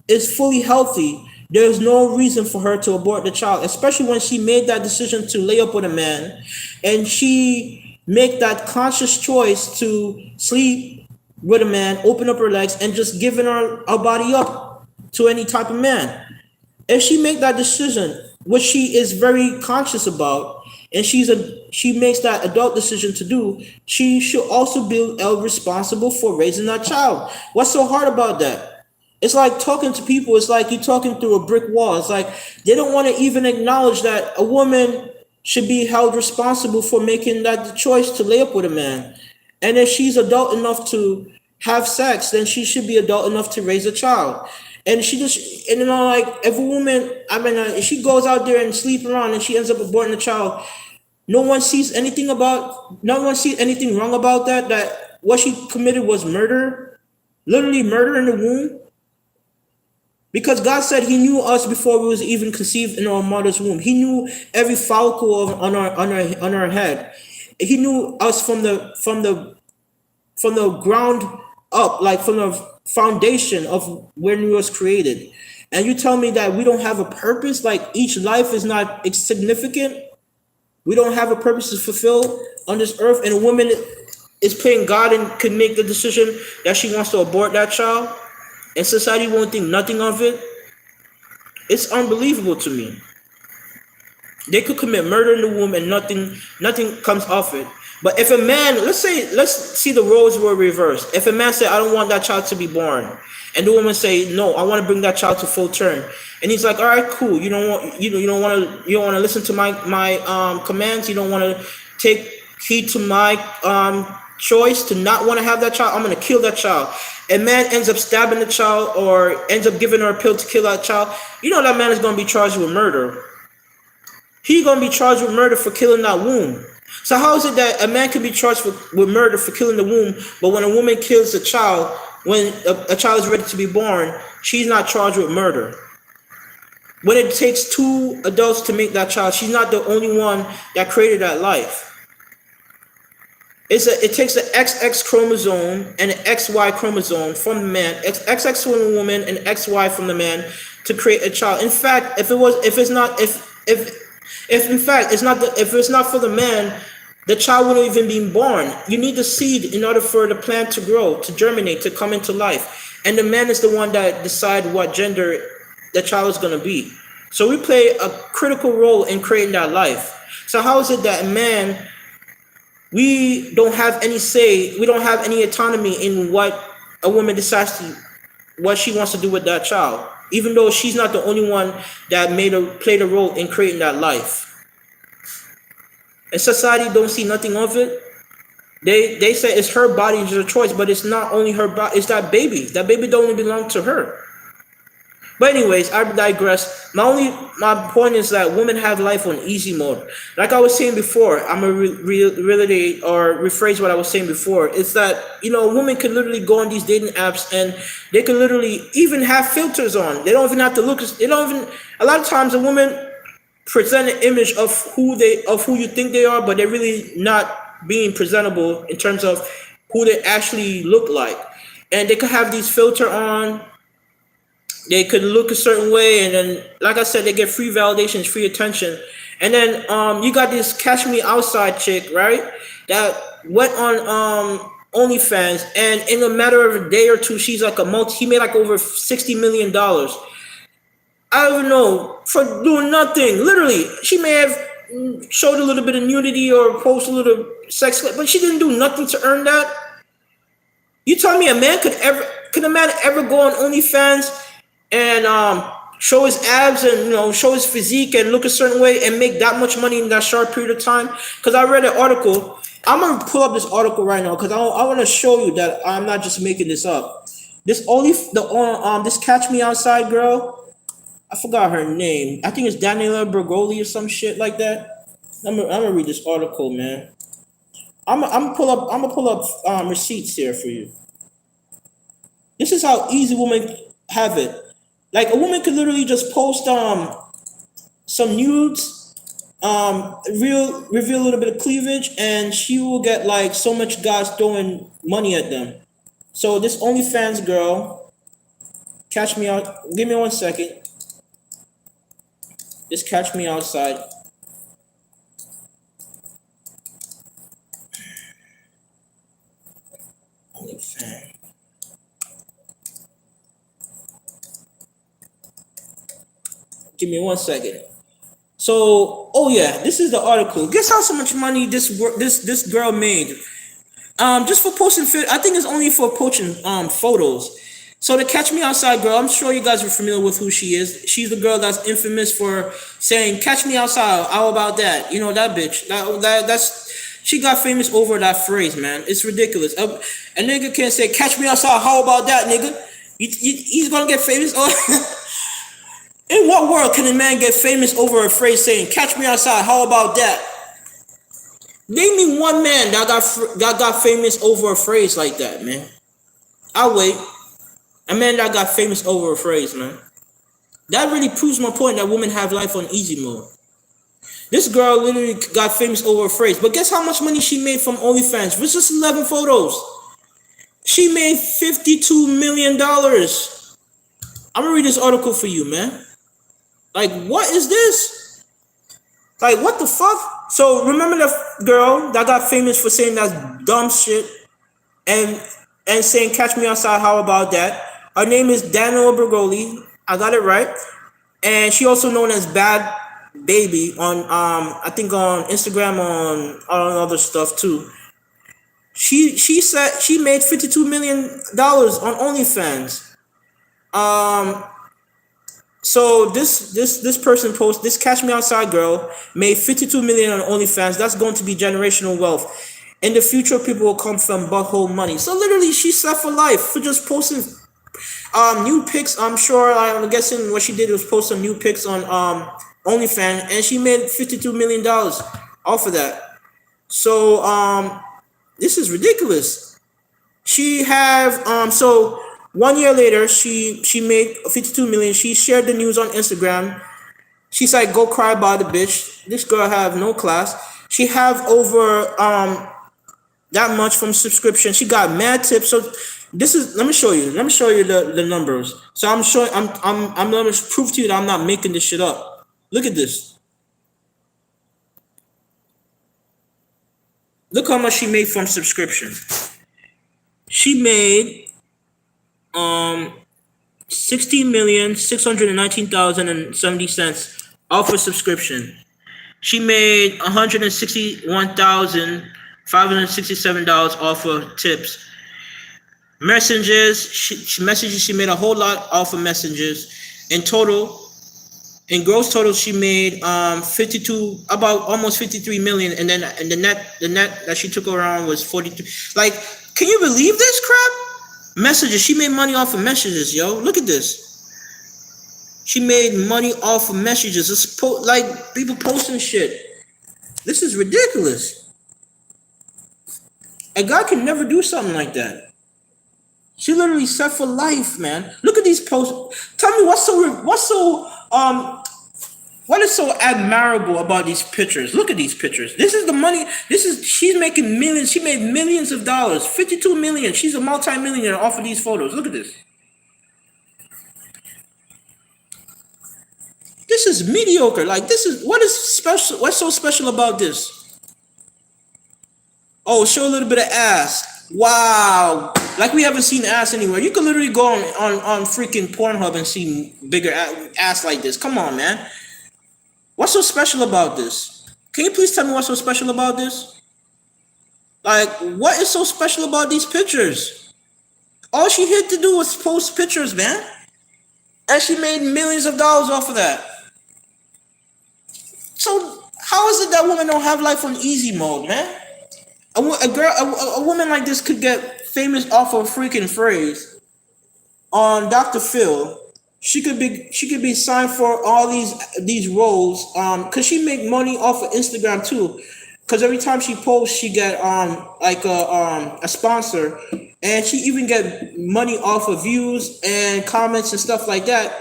is fully healthy, there's no reason for her to abort the child, especially when she made that decision to lay up with a man, and she make that conscious choice to sleep with a man, open up her legs, and just giving her body up to any type of man. If she make that decision, which she is very conscious about, and she makes that adult decision to do, she should also be held responsible for raising that child. What's so hard about that? It's like talking to people. It's like you're talking through a brick wall. It's like they don't want to even acknowledge that a woman should be held responsible for making that choice to lay up with a man. And if she's adult enough to have sex, then she should be adult enough to raise a child. And she just, and like, if a woman, if she goes out there and sleep around and she ends up aborting a child, no one sees anything wrong about that. That what she committed was murder, literally murder in the womb. Because God said He knew us before we was even conceived in our mother's womb. He knew every follicle on our head. He knew us from the ground up, like from the foundation of when we was created. And you tell me that we don't have a purpose, like each life is not significant. We don't have a purpose to fulfill on this earth, and a woman is playing God and could make the decision that she wants to abort that child, and society won't think nothing of it. It's unbelievable to me. They could commit murder in the womb and nothing comes of it. But if a man, let's see the roles were reversed. If a man said, I don't want that child to be born, and the woman say, no, I want to bring that child to full term, and he's like, all right, cool. You don't want to listen to my commands. You don't want to take heed to my choice to not want to have that child. I'm going to kill that child. A man ends up stabbing the child or ends up giving her a pill to kill that child. That man is going to be charged with murder. He's going to be charged with murder for killing that womb. So how is it that a man can be charged with murder for killing the womb, but when a woman kills a child, when a child is ready to be born, she's not charged with murder? When it takes two adults to make that child, she's not the only one that created that life. It takes the XX chromosome and an XY chromosome from the man, XX from the woman and XY from the man to create a child. In fact, if it's not for the man, the child wouldn't even be born. You need the seed in order for the plant to grow, to germinate, to come into life. And the man is the one that decides what gender the child is going to be. So we play a critical role in creating that life. So how is it that a man, we don't have any say, we don't have any autonomy in what a woman decides what she wants to do with that child, even though she's not the only one that played a role in creating that life? And society don't see nothing of it. They say it's her body, it's her choice, but it's not only her body, it's that baby. That baby don't belong to her. But anyways, I digress. My point is that women have life on easy mode. Like I was saying before, I'm gonna relate or rephrase what I was saying before. It's that women can literally go on these dating apps and they can literally even have filters on. They don't even have to look. They don't even. A lot of times, a woman present an image of who you think they are, but they're really not being presentable in terms of who they actually look like. And they could have these filter on. They could look a certain way, and then, like I said, they get free validations, free attention. And then you got this Cash Me Outside chick, right? That went on OnlyFans, and in a matter of a day or two, she's like he made like over $60 million. I don't know, for doing nothing. Literally, she may have showed a little bit of nudity or post a little sex, but she didn't do nothing to earn that. You tell me could a man ever go on OnlyFans and show his abs and show his physique and look a certain way and make that much money in that short period of time? Because I read an article. I'm gonna pull up this article right now because I want to show you that I'm not just making this up. This Catch Me Outside girl, I forgot her name. I think it's Daniela Bergoli or some shit like that. I'm gonna read this article, man. I'm gonna pull up receipts here for you. This is how easy women have it. Like a woman could literally just post some nudes, reveal a little bit of cleavage, and she will get like so much guys throwing money at them. So this OnlyFans girl, catch me out. Give me 1 second. Just catch me outside. OnlyFans. Give me 1 second. So, oh yeah, this is the article. Guess how so much money this girl made? Just for posting I think it's only for posting photos. So the Catch Me Outside girl, I'm sure you guys are familiar with who she is. She's the girl that's infamous for saying "Catch me outside." How about that? You know that bitch. That's she got famous over that phrase, man. It's ridiculous. A nigga can't say "Catch me outside." How about that, nigga? He's gonna get famous. In what world can a man get famous over a phrase saying "Catch me outside"? How about that? Name me one man that got famous over a phrase like that, man. I'll wait. A man that got famous over a phrase, man. That really proves my point that women have life on easy mode. This girl literally got famous over a phrase, but guess how much money she made from OnlyFans? With just 11 photos. She made $52 million. I'm gonna read this article for you, man. Like, what is this? Like, what the fuck? So, remember the girl that got famous for saying that dumb shit and saying, "Catch me outside, how about that?" Her name is Daniel Bergoli. I got it right. And she also known as Bad Baby on, I think on Instagram, on other stuff too. She said she made $52 million on OnlyFans. So this person post this Catch Me Outside girl made 52 million on OnlyFans. That's going to be generational wealth. In the future, people will come from butthole money. So literally, she's set for life for just posting new pics. I'm guessing what she did was post some new pics on OnlyFans, and she made $52 million off of that. So this is ridiculous. She have so 1 year later, she made 52 million. She shared the news on Instagram. She's like, "Go cry about the bitch." This girl have no class. She have over that much from subscription. She got mad tips. So this is let me show you the numbers. So I'm showing I'm gonna prove to you that I'm not making this shit up. Look at this. Look how much she made from subscription. She made 16,619,070 off a subscription. She made $161,567 off of tips. Messages, she made a whole lot off of messages. In gross total, she made about almost 53 million, and then the net that she took around was 42. Like, can you believe this crap? Messages. She made money off of messages, yo. Look at this. She made money off of messages. It's like people posting shit. This is ridiculous. A guy can never do something like that. She literally set for life, man. Look at these posts. Tell me what is so admirable about these pictures? Look at these pictures. This is the money. She's making millions. She made millions of dollars. 52 million. She's a multi-millionaire off of these photos. Look at this. This is mediocre. Like, what is special? What's so special about this? Oh, show a little bit of ass. Wow. Like, we haven't seen ass anywhere. You can literally go on freaking Pornhub and see bigger ass like this. Come on, man. What's so special about this? Can you please tell me what's so special about this? Like, what is so special about these pictures? All she had to do was post pictures, man. And she made millions of dollars off of that. So, how is it that women don't have life on easy mode, man? A woman like this could get famous off of a freaking phrase on Dr. Phil. She could be signed for all these roles because she make money off of Instagram too, because every time she posts she get like a sponsor, and she even get money off of views and comments and stuff like that.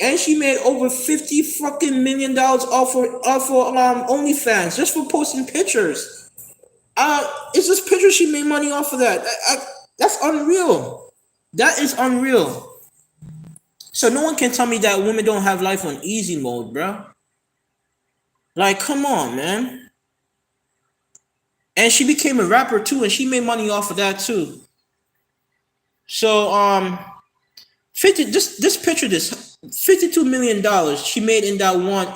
And she made over 50 fucking $1 million off of OnlyFans just for posting pictures. It's just pictures she made money off of that. That's unreal. That is unreal. So no one can tell me that women don't have life on easy mode, bro. Like, come on, man. And she became a rapper too, and she made money off of that too. So 50 this picture this $52 million she made in that one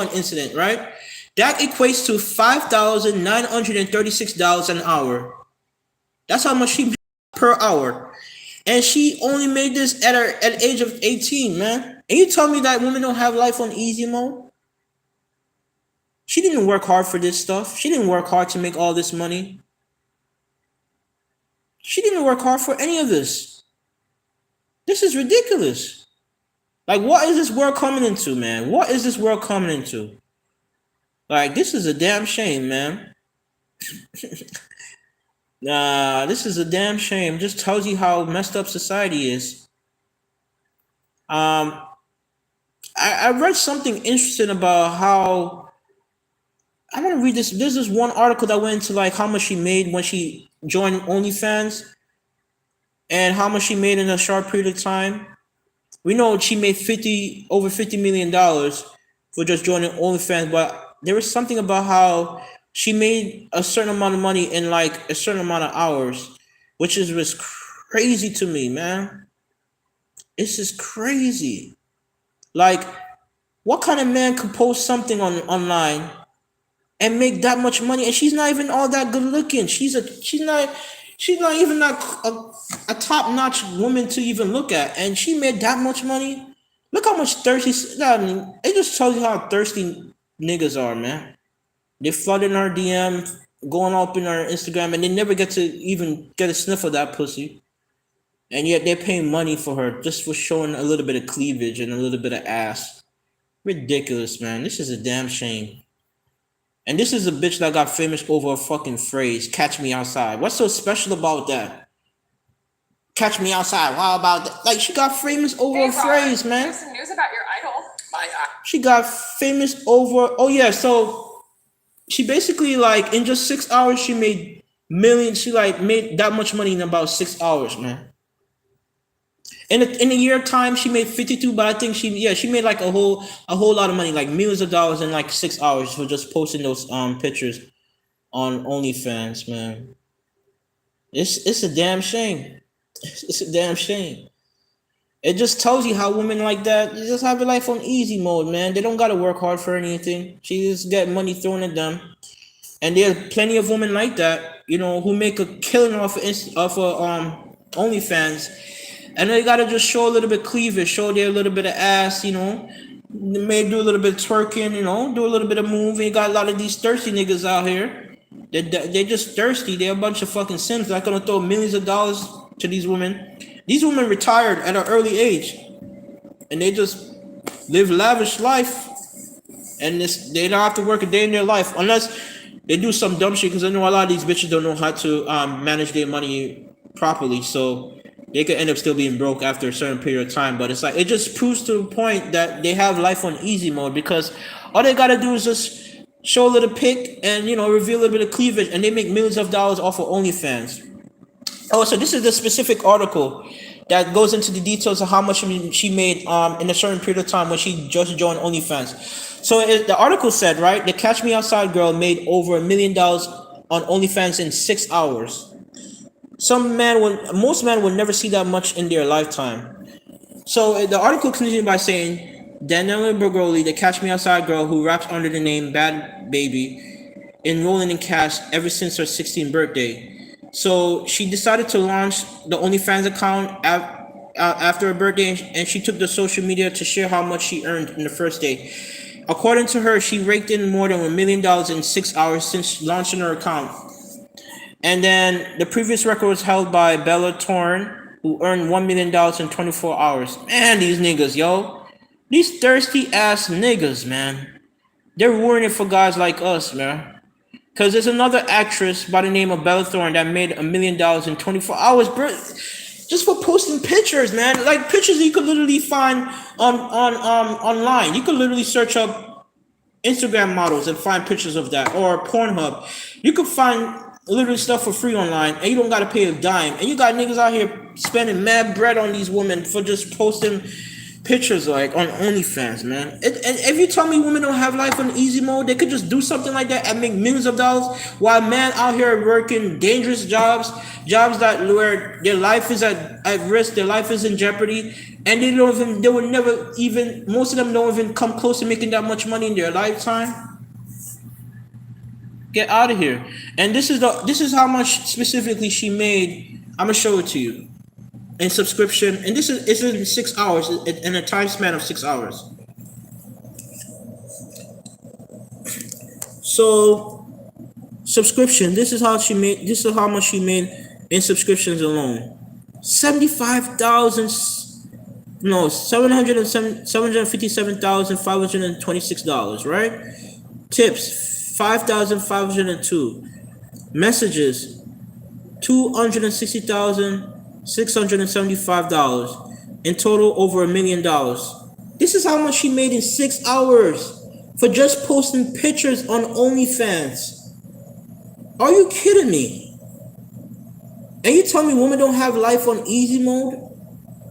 incident, right? That equates to $5,936 an hour. That's how much she made per hour. And she only made this at the age of 18, man. And you tell me that women don't have life on easy mode? She didn't work hard for this stuff. She didn't work hard to make all this money. She didn't work hard for any of this. This is ridiculous. Like, what is this world coming into, man? What is this world coming into? Like, this is a damn shame, man. Nah, this is a damn shame. Just tells you how messed up society is. I read something interesting about how I want to read this. There's this one article that went into like how much she made when she joined OnlyFans and how much she made in a short period of time. We know she made over $50 million for just joining OnlyFans, but there was something about how she made a certain amount of money in like a certain amount of hours, which was crazy to me, man. It's just crazy. Like, what kind of man could post something online and make that much money? And she's not even all that good looking. She's not even like a top notch woman to even look at, and she made that much money. Look how much thirsty. I mean, it just tells you how thirsty niggas are, man. They flooding our DM, going up in our Instagram, and they never get to even get a sniff of that pussy. And yet they're paying money for her just for showing a little bit of cleavage and a little bit of ass. Ridiculous, man. This is a damn shame. And this is a bitch that got famous over a fucking phrase, "Catch me outside." What's so special about that? Catch me outside. How about that? Like, she got famous over a phrase, man. There's some news about your idol. She got famous over. Oh yeah, so she basically like in just 6 hours she made millions. She like made that much money in about 6 hours, man. In a year time, she made 52, but I think she made like a whole lot of money, like millions of dollars in like 6 hours for just posting those pictures on OnlyFans, man. It's a damn shame. It's a damn shame. It just tells you how women like that just have their life on easy mode, man. They don't gotta work hard for anything. She just get money thrown at them. And there are plenty of women like that, you know, who make a killing off OnlyFans. And they gotta just show a little bit of cleavage, show their little bit of ass, you know. Maybe do a little bit of twerking, you know, do a little bit of moving. You got a lot of these thirsty niggas out here. They're just thirsty. They're a bunch of fucking simps. They're gonna throw millions of dollars to these women. These women retired at an early age. And they just live lavish life. And they don't have to work a day in their life. Unless they do some dumb shit. Because I know a lot of these bitches don't know how to manage their money properly. So they could end up still being broke after a certain period of time. But it's like, it just proves to the point that they have life on easy mode, because all they gotta do is just show a little pic and, you know, reveal a little bit of cleavage, and they make millions of dollars off of OnlyFans. Oh, so this is the specific article that goes into the details of how much she made in a certain period of time when she just joined OnlyFans. So the article said, right, the Catch Me Outside girl made over $1 million on OnlyFans in 6 hours. Most men would never see that much in their lifetime. So the article continued by saying, Daniela Bergoli, the Catch Me Outside girl who raps under the name Bad Baby, enrolling in cash ever since her 16th birthday. So she decided to launch the OnlyFans account after her birthday, and she took to social media to share how much she earned in the first day. According to her, she raked in more than $1 million in 6 hours since launching her account. And then the previous record was held by Bella Thorne, who earned $1 million in 24 hours. Man, these niggas, yo. These thirsty ass niggas, man. They're ruining it for guys like us, man. Because there's another actress by the name of Bella Thorne that made $1 million in 24 hours, bro. just for posting pictures, man. Like pictures you could literally find on online. You could literally search up Instagram models and find pictures of that, or Pornhub. You could find literally stuff for free online, and you don't gotta pay a dime. And you got niggas out here spending mad bread on these women for just posting pictures like on OnlyFans, man. And if you tell me women don't have life on easy mode, they could just do something like that and make millions of dollars, while men out here working dangerous jobs, jobs that where their life is at risk, their life is in jeopardy, and they will never even, most of them don't even come close to making that much money in their lifetime. Get out of here. And this is how much specifically she made. I'm gonna show it to you in subscription, and this is it's in 6 hours, in a time span of 6 hours. So subscription. This is how she made. This is how much she made in subscriptions alone. 75,000. No, 757,526 dollars. Right. Tips 5,502. Messages 260,675 dollars. In total, over $1 million. This is how much she made in 6 hours for just posting pictures on OnlyFans. Are you kidding me? And you tell me women don't have life on easy mode?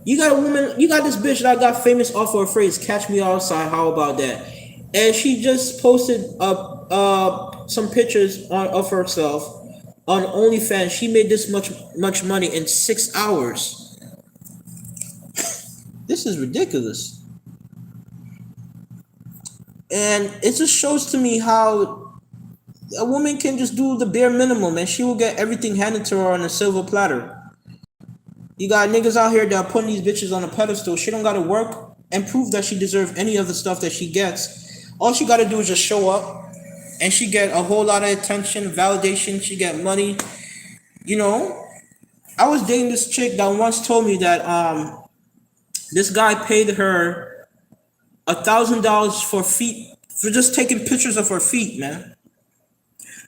You got a woman, you got this bitch that got famous off of her phrase, "Catch me outside." How about that? And she just posted some pictures of herself on OnlyFans. She made this much money in 6 hours. This is ridiculous. And it just shows to me how a woman can just do the bare minimum and she will get everything handed to her on a silver platter. You got niggas out here that are putting these bitches on a pedestal. She don't gotta work and prove that she deserves any of the stuff that she gets. All she gotta do is just show up, and she get a whole lot of attention, validation. She get money. You know, I was dating this chick that once told me that this guy paid her $1,000 for feet, for just taking pictures of her feet, man.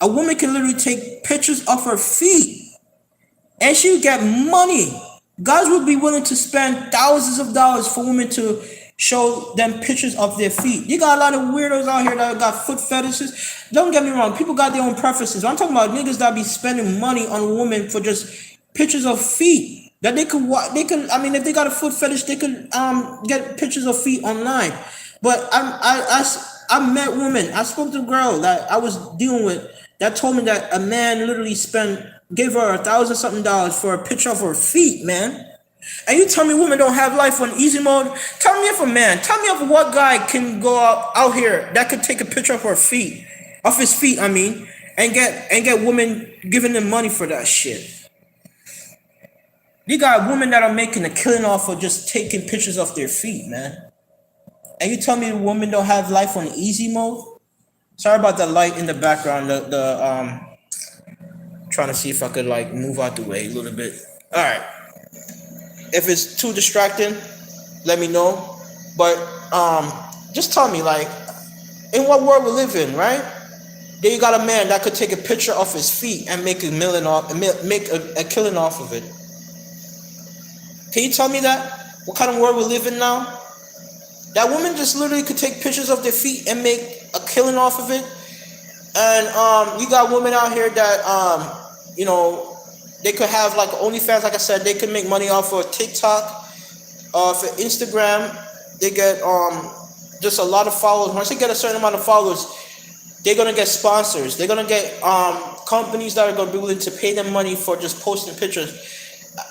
A woman can literally take pictures of her feet and she would get money. Guys would be willing to spend thousands of dollars for women to show them pictures of their feet. You got a lot of weirdos out here that got foot fetishes. Don't get me wrong, people got their own preferences. I'm talking about niggas that be spending money on women for just pictures of feet that they could. I mean, if they got a foot fetish, they could get pictures of feet online. But I met women. I spoke to a girl that I was dealing with that told me that a man literally gave her $1,000 something for a picture of her feet, man. And you tell me women don't have life on easy mode? Tell me if what guy can go out here that could take a picture of his feet, I mean, and get women giving them money for that shit. You got women that are making a killing off of just taking pictures of their feet, man. And you tell me women don't have life on easy mode? Sorry about the light in the background. Trying to see if I could like move out the way a little bit. All right. If it's too distracting, let me know. But just tell me, like, in what world we live in, right? Then you got a man that could take a picture of his feet and make a killing off of it. Can you tell me that? What kind of world we live in now? That woman just literally could take pictures of their feet and make a killing off of it. And you got women out here that they could have like OnlyFans, like I said, they could make money off of TikTok, off of Instagram. They get just a lot of followers. Once they get a certain amount of followers, they're gonna get sponsors. They're gonna get companies that are gonna be willing to pay them money for just posting pictures.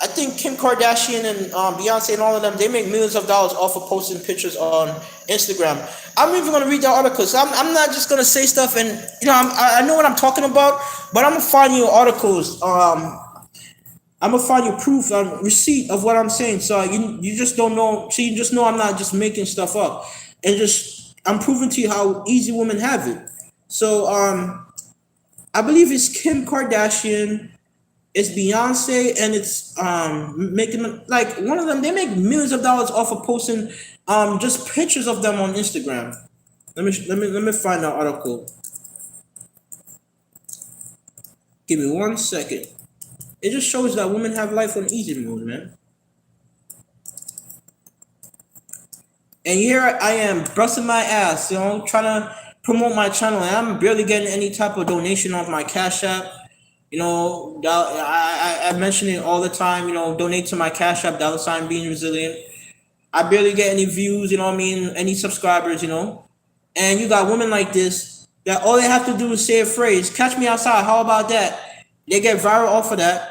I think Kim Kardashian and Beyonce and all of them, they make millions of dollars off of posting pictures on Instagram. I'm even going to read the articles. I'm not just going to say stuff and, I know what I'm talking about, but I'm going to find you articles. I'm going to find you proof, receipt of what I'm saying. So you just don't know. So you just know I'm not just making stuff up. And I'm proving to you how easy women have it. So I believe it's Kim Kardashian, it's Beyonce, and it's making like one of them. They make millions of dollars off of posting just pictures of them on Instagram. Let me find that article. Give me 1 second. It just shows that women have life on easy mode, man. And here I am busting my ass, trying to promote my channel, and I'm barely getting any type of donation off my Cash App. I mention it all the time. Donate to my Cash App, $being resilient. I barely get any views. You know what I mean? Any subscribers. And you got women like this that all they have to do is say a phrase, "Catch me outside." How about that? They get viral off of that,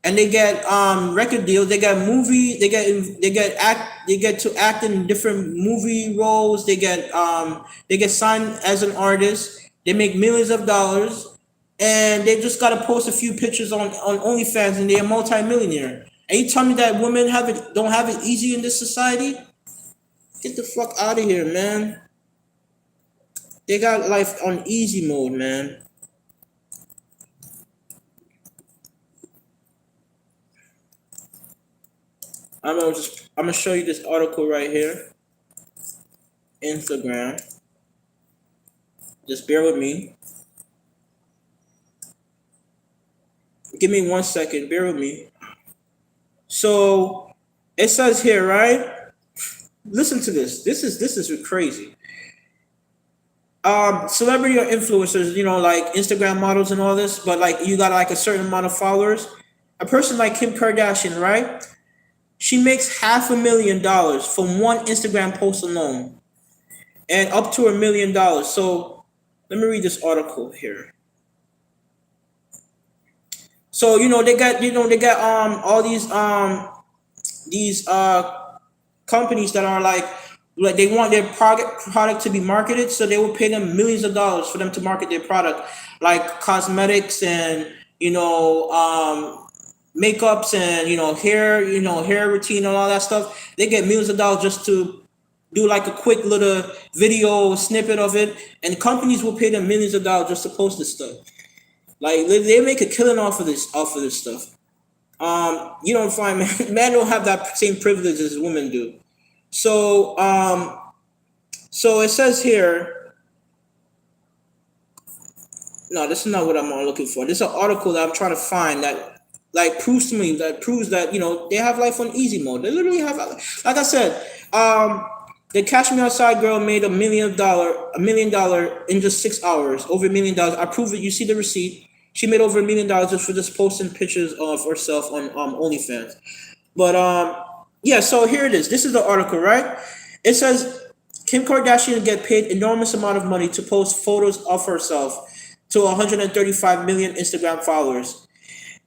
and they get record deals. They get movie. They get to act in different movie roles. They get signed as an artist. They make millions of dollars, and they just gotta post a few pictures on OnlyFans, and they're a multimillionaire. And you tell me that women don't have it easy in this society? Get the fuck out of here, man. They got life on easy mode, man. I'm gonna show you this article right here. Instagram. Just bear with me. Give me 1 second. Bear with me. So it says here, right? Listen to this. This is crazy. Celebrity or influencers, like Instagram models and all this, but like you got like a certain amount of followers. A person like Kim Kardashian, right? She makes $500,000 from one Instagram post alone, and up to $1 million. So let me read this article here. So they got all these companies that are like they want their product to be marketed, so they will pay them millions of dollars for them to market their product, like cosmetics and makeups and hair routine and all that stuff. They get millions of dollars just to do like a quick little video snippet of it, and companies will pay them millions of dollars just to post this stuff. Like they make a killing off of this stuff. You don't find men don't have that same privilege as women do. So so it says here. No, this is not what I'm looking for. This is an article that I'm trying to find that proves that they have life on easy mode. They literally have, like I said, the Cash Me Outside girl made $1 million in just 6 hours, over $1 million. I prove it. You see the receipt. She made over $1 million just for just posting pictures of herself on OnlyFans. But yeah, so here it is. This is the article, right? It says Kim Kardashian get paid enormous amount of money to post photos of herself to 135 million Instagram followers.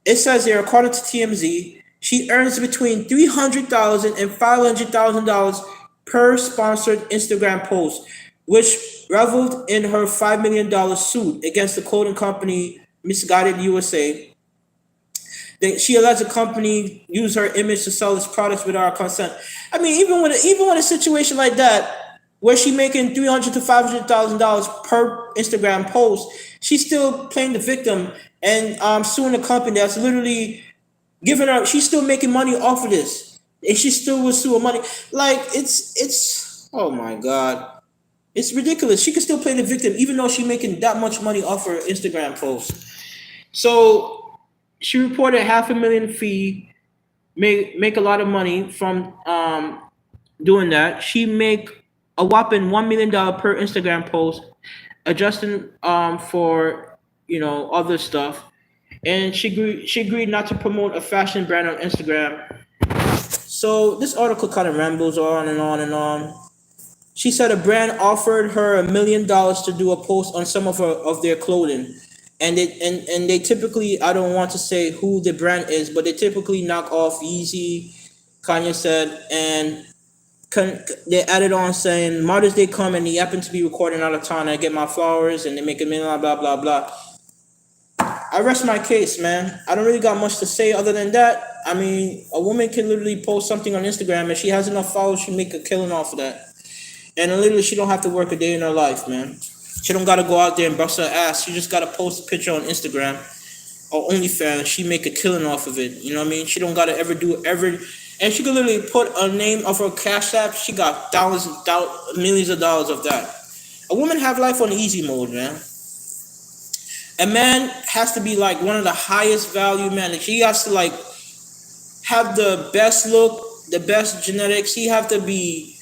It says here, according to TMZ, she earns between $300,000 and $500,000 per sponsored Instagram post, which reveled in her $5 million suit against the clothing company Misguided USA. She alleged the company used her image to sell its products without our consent. I mean, even with a situation like that, where she making $300,000 to $500,000 per Instagram post, she's still playing the victim and suing a company that's literally giving her. She's still making money off of this, and she still will sue money. Like it's oh my god, it's ridiculous. She can still play the victim even though she's making that much money off her Instagram post. So she reported $500,000 fee, make a lot of money from doing that. She make a whopping $1 million per Instagram post, adjusting for other stuff, and she agreed not to promote a fashion brand on Instagram. So this article kind of rambles on and on and on. She said a brand offered her $1 million to do a post on some of their clothing, and they typically, I don't want to say who the brand is, but they typically knock off Yeezy, Kanye said, and they added on saying Mother's Day come and he happened to be recording out of town. I get my flowers and they make a million, blah blah blah. I rest my case, man. I don't really got much to say other than that. I mean, a woman can literally post something on Instagram, and she has enough followers, she make a killing off of that. And literally, she don't have to work a day in her life, man. She don't gotta go out there and bust her ass. She just gotta post a picture on Instagram or OnlyFans. She make a killing off of it. You know what I mean? She don't gotta and she could literally put a name of her Cash App. She got millions of dollars of that. A woman have life on easy mode, man. A man has to be like one of the highest value men. He has to have the best look, the best genetics. He have to be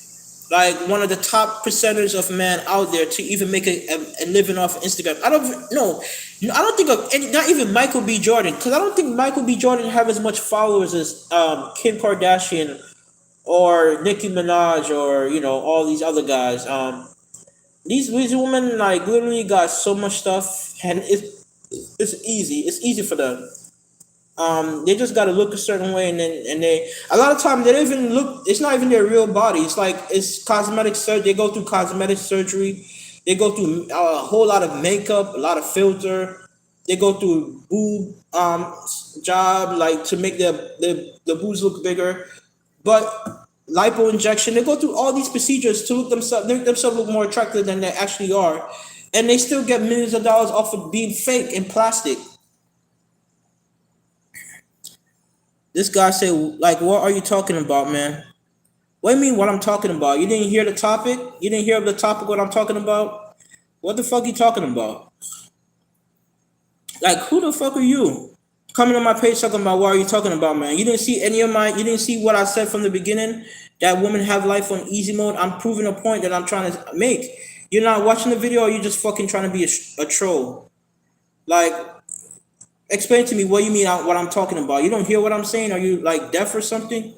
like one of the top percenters of man out there to even make a living off Instagram. I don't know. I don't think of any, not even Michael B. Jordan, because I don't think Michael B. Jordan have as much followers as Kim Kardashian or Nicki Minaj or all these other guys. These women like literally got so much stuff, and it's easy. It's easy for them. They just gotta look a certain way, and then they a lot of time they don't even look. It's not even their real body. It's like it's cosmetic surgery. They go through cosmetic surgery. They go through a whole lot of makeup, a lot of filter. They go through boob job like to make the boobs look bigger, but lipo injection. They go through all these procedures to make themselves look more attractive than they actually are, and they still get millions of dollars off of being fake and plastic. This guy said, like, what are you talking about, man? What do you mean what I'm talking about? You didn't hear the topic? You didn't hear the topic what I'm talking about? What the fuck are you talking about? Like, who the fuck are you? Coming on my page talking about what are you talking about, man? You didn't see what I said from the beginning? That women have life on easy mode? I'm proving a point that I'm trying to make. You're not watching the video, or you just fucking trying to be a troll? Like, explain to me what you mean what I'm talking about. You don't hear what I'm saying? Are you like deaf or something?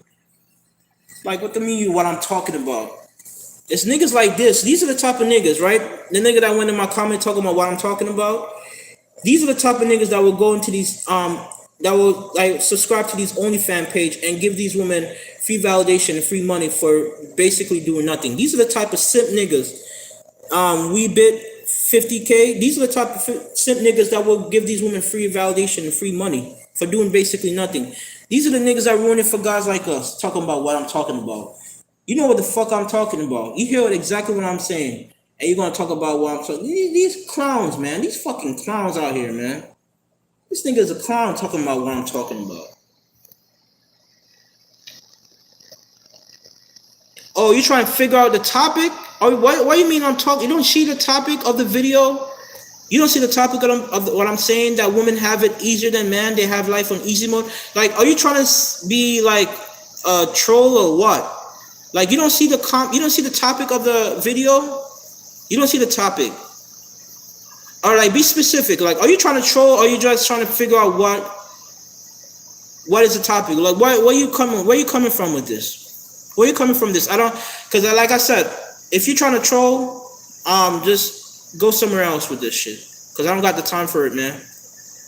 Like, what do you mean what I'm talking about? It's niggas like this. These are the type of niggas, right? The nigga that went in my comment talking about what I'm talking about. These are the type of niggas that will go into these that will like subscribe to these OnlyFans page and give these women free validation and free money for basically doing nothing. These are the type of simp niggas. We bid 50K. These are the type of simp niggas that will give these women free validation and free money for doing basically nothing. These are the niggas that ruin it for guys like us, talking about what I'm talking about. You know what the fuck I'm talking about. You hear exactly what I'm saying. And you're gonna talk about what I'm talking. These clowns, man. These fucking clowns out here, man. This nigga's a clown talking about what I'm talking about. Oh, you trying to figure out the topic? Oh, what do you mean I'm talking? You don't see the topic of the video? You don't see the topic of what I'm saying? That women have it easier than men. They have life on easy mode. Like, are you trying to be like a troll or what? Like, you don't see you don't see the topic of the video? You don't see the topic. Or like, be specific. Like, are you trying to troll, or are you just trying to figure out what is the topic? Like, where are you coming from with this? Where are you coming from this? I don't, because like I said, if you're trying to troll, just go somewhere else with this shit. Because I don't got the time for it, man.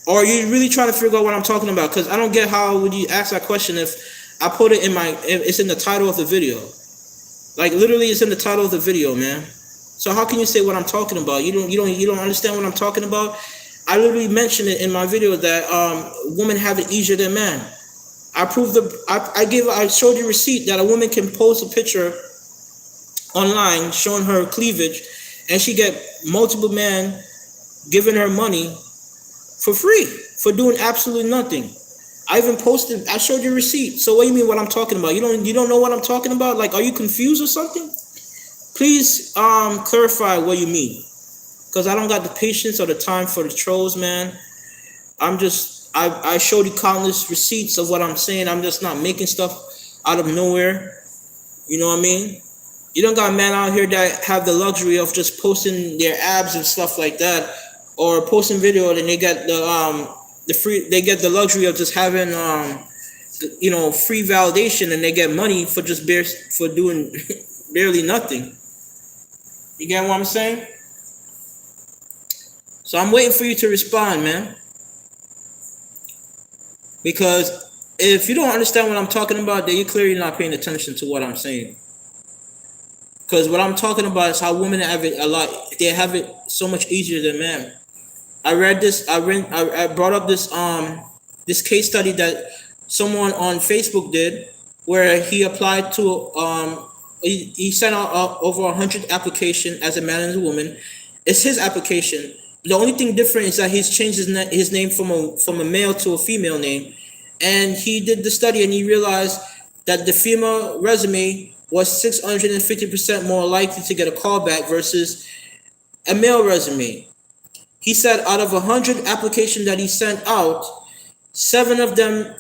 Or are you really trying to figure out what I'm talking about? Because I don't get how would you ask that question if I put it it's in the title of the video. Like, literally, it's in the title of the video, man. So how can you say what I'm talking about? You don't understand what I'm talking about? I literally mentioned it in my video that women have it easier than men. I proved I showed you a receipt that a woman can post a picture online showing her cleavage, and she get multiple men giving her money for free for doing absolutely nothing. I showed you a receipt. So what do you mean what I'm talking about? You don't know what I'm talking about? Like, are you confused or something? Please clarify what you mean, because I don't got the patience or the time for the trolls, man. I showed you countless receipts of what I'm saying. I'm just not making stuff out of nowhere. You know what I mean? You don't got men out here that have the luxury of just posting their abs and stuff like that, or posting video and they get the luxury of just having free validation, and they get money for doing barely nothing. You get what I'm saying? So I'm waiting for you to respond, man. Because if you don't understand what I'm talking about, then you're clearly not paying attention to what I'm saying. Because what I'm talking about is how women have it a lot. They have it so much easier than men. I brought up this case study that someone on Facebook did, where he applied to he sent out over 100 applications as a man and a woman. It's his application. The only thing different is that he's changed his name from a male to a female name. And he did the study, and he realized that the female resume was 650% more likely to get a callback versus a male resume. He said out of 100 applications that he sent out, 7 of them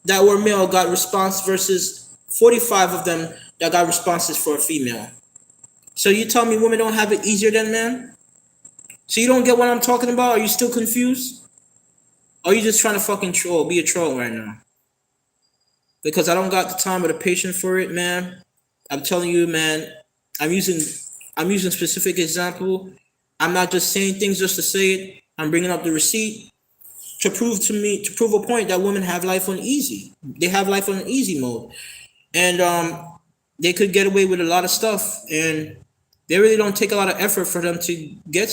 that were male got response versus 45 of them that got responses for a female. So you tell me women don't have it easier than men? So you don't get what I'm talking about? Are you still confused? Or are you just trying to fucking troll, be a troll right now? Because I don't got the time or the patience for it, man. I'm telling you, man. I'm using I'm using specific example. I'm not just saying things just to say it. I'm bringing up the receipt to prove a point that women have life on easy. They have life on easy mode, and they could get away with a lot of stuff, and they really don't take a lot of effort for them to get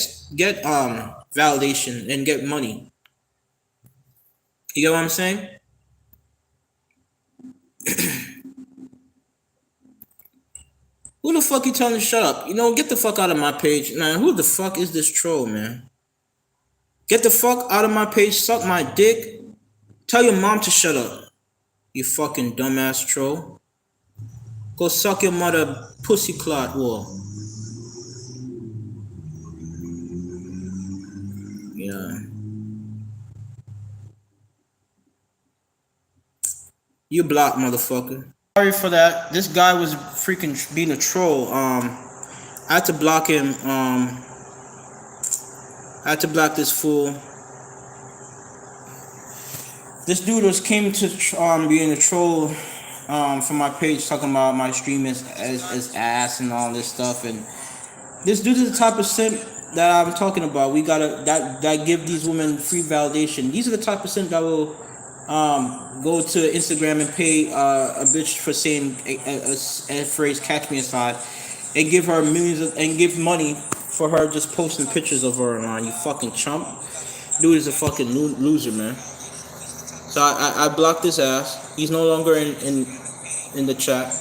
validation and get money. You get what I'm saying? Who the fuck you telling to shut up? You know, get the fuck out of my page, man. Who the fuck is this troll, man? Get the fuck out of my page. Suck my dick. Tell your mom to shut up. You fucking dumbass troll. Go suck your mother pussy clot wall. Yeah. You blocked, motherfucker. Sorry for that. This guy was freaking being a troll. I had to block him. I had to block this fool. This dude came to being a troll from my page, talking about my stream as ass and all this stuff. And this dude is the type of simp that I'm talking about. We gotta that give these women free validation. These are the type of simp that will go to Instagram and pay a bitch for saying a phrase "catch me inside," and give her and give money for her just posting pictures of her online. You fucking chump. Dude is a fucking loser, man. So I blocked his ass. He's no longer in the chat.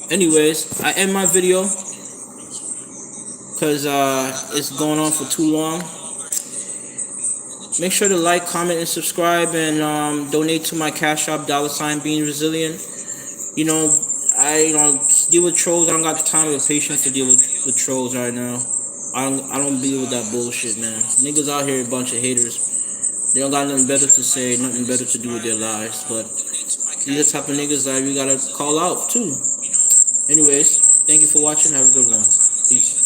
Anyways, I end my video because it's going on for too long. Make sure to like, comment, and subscribe, and donate to my Cash App, $being resilient. You know, I deal with trolls. I don't got the time or the patience to deal with trolls right now. I don't deal with that bullshit, man. Niggas out here a bunch of haters. They don't got nothing better to say, nothing better to do with their lives. But these are the type of niggas that we gotta call out too. Anyways, thank you for watching. Have a good one. Peace.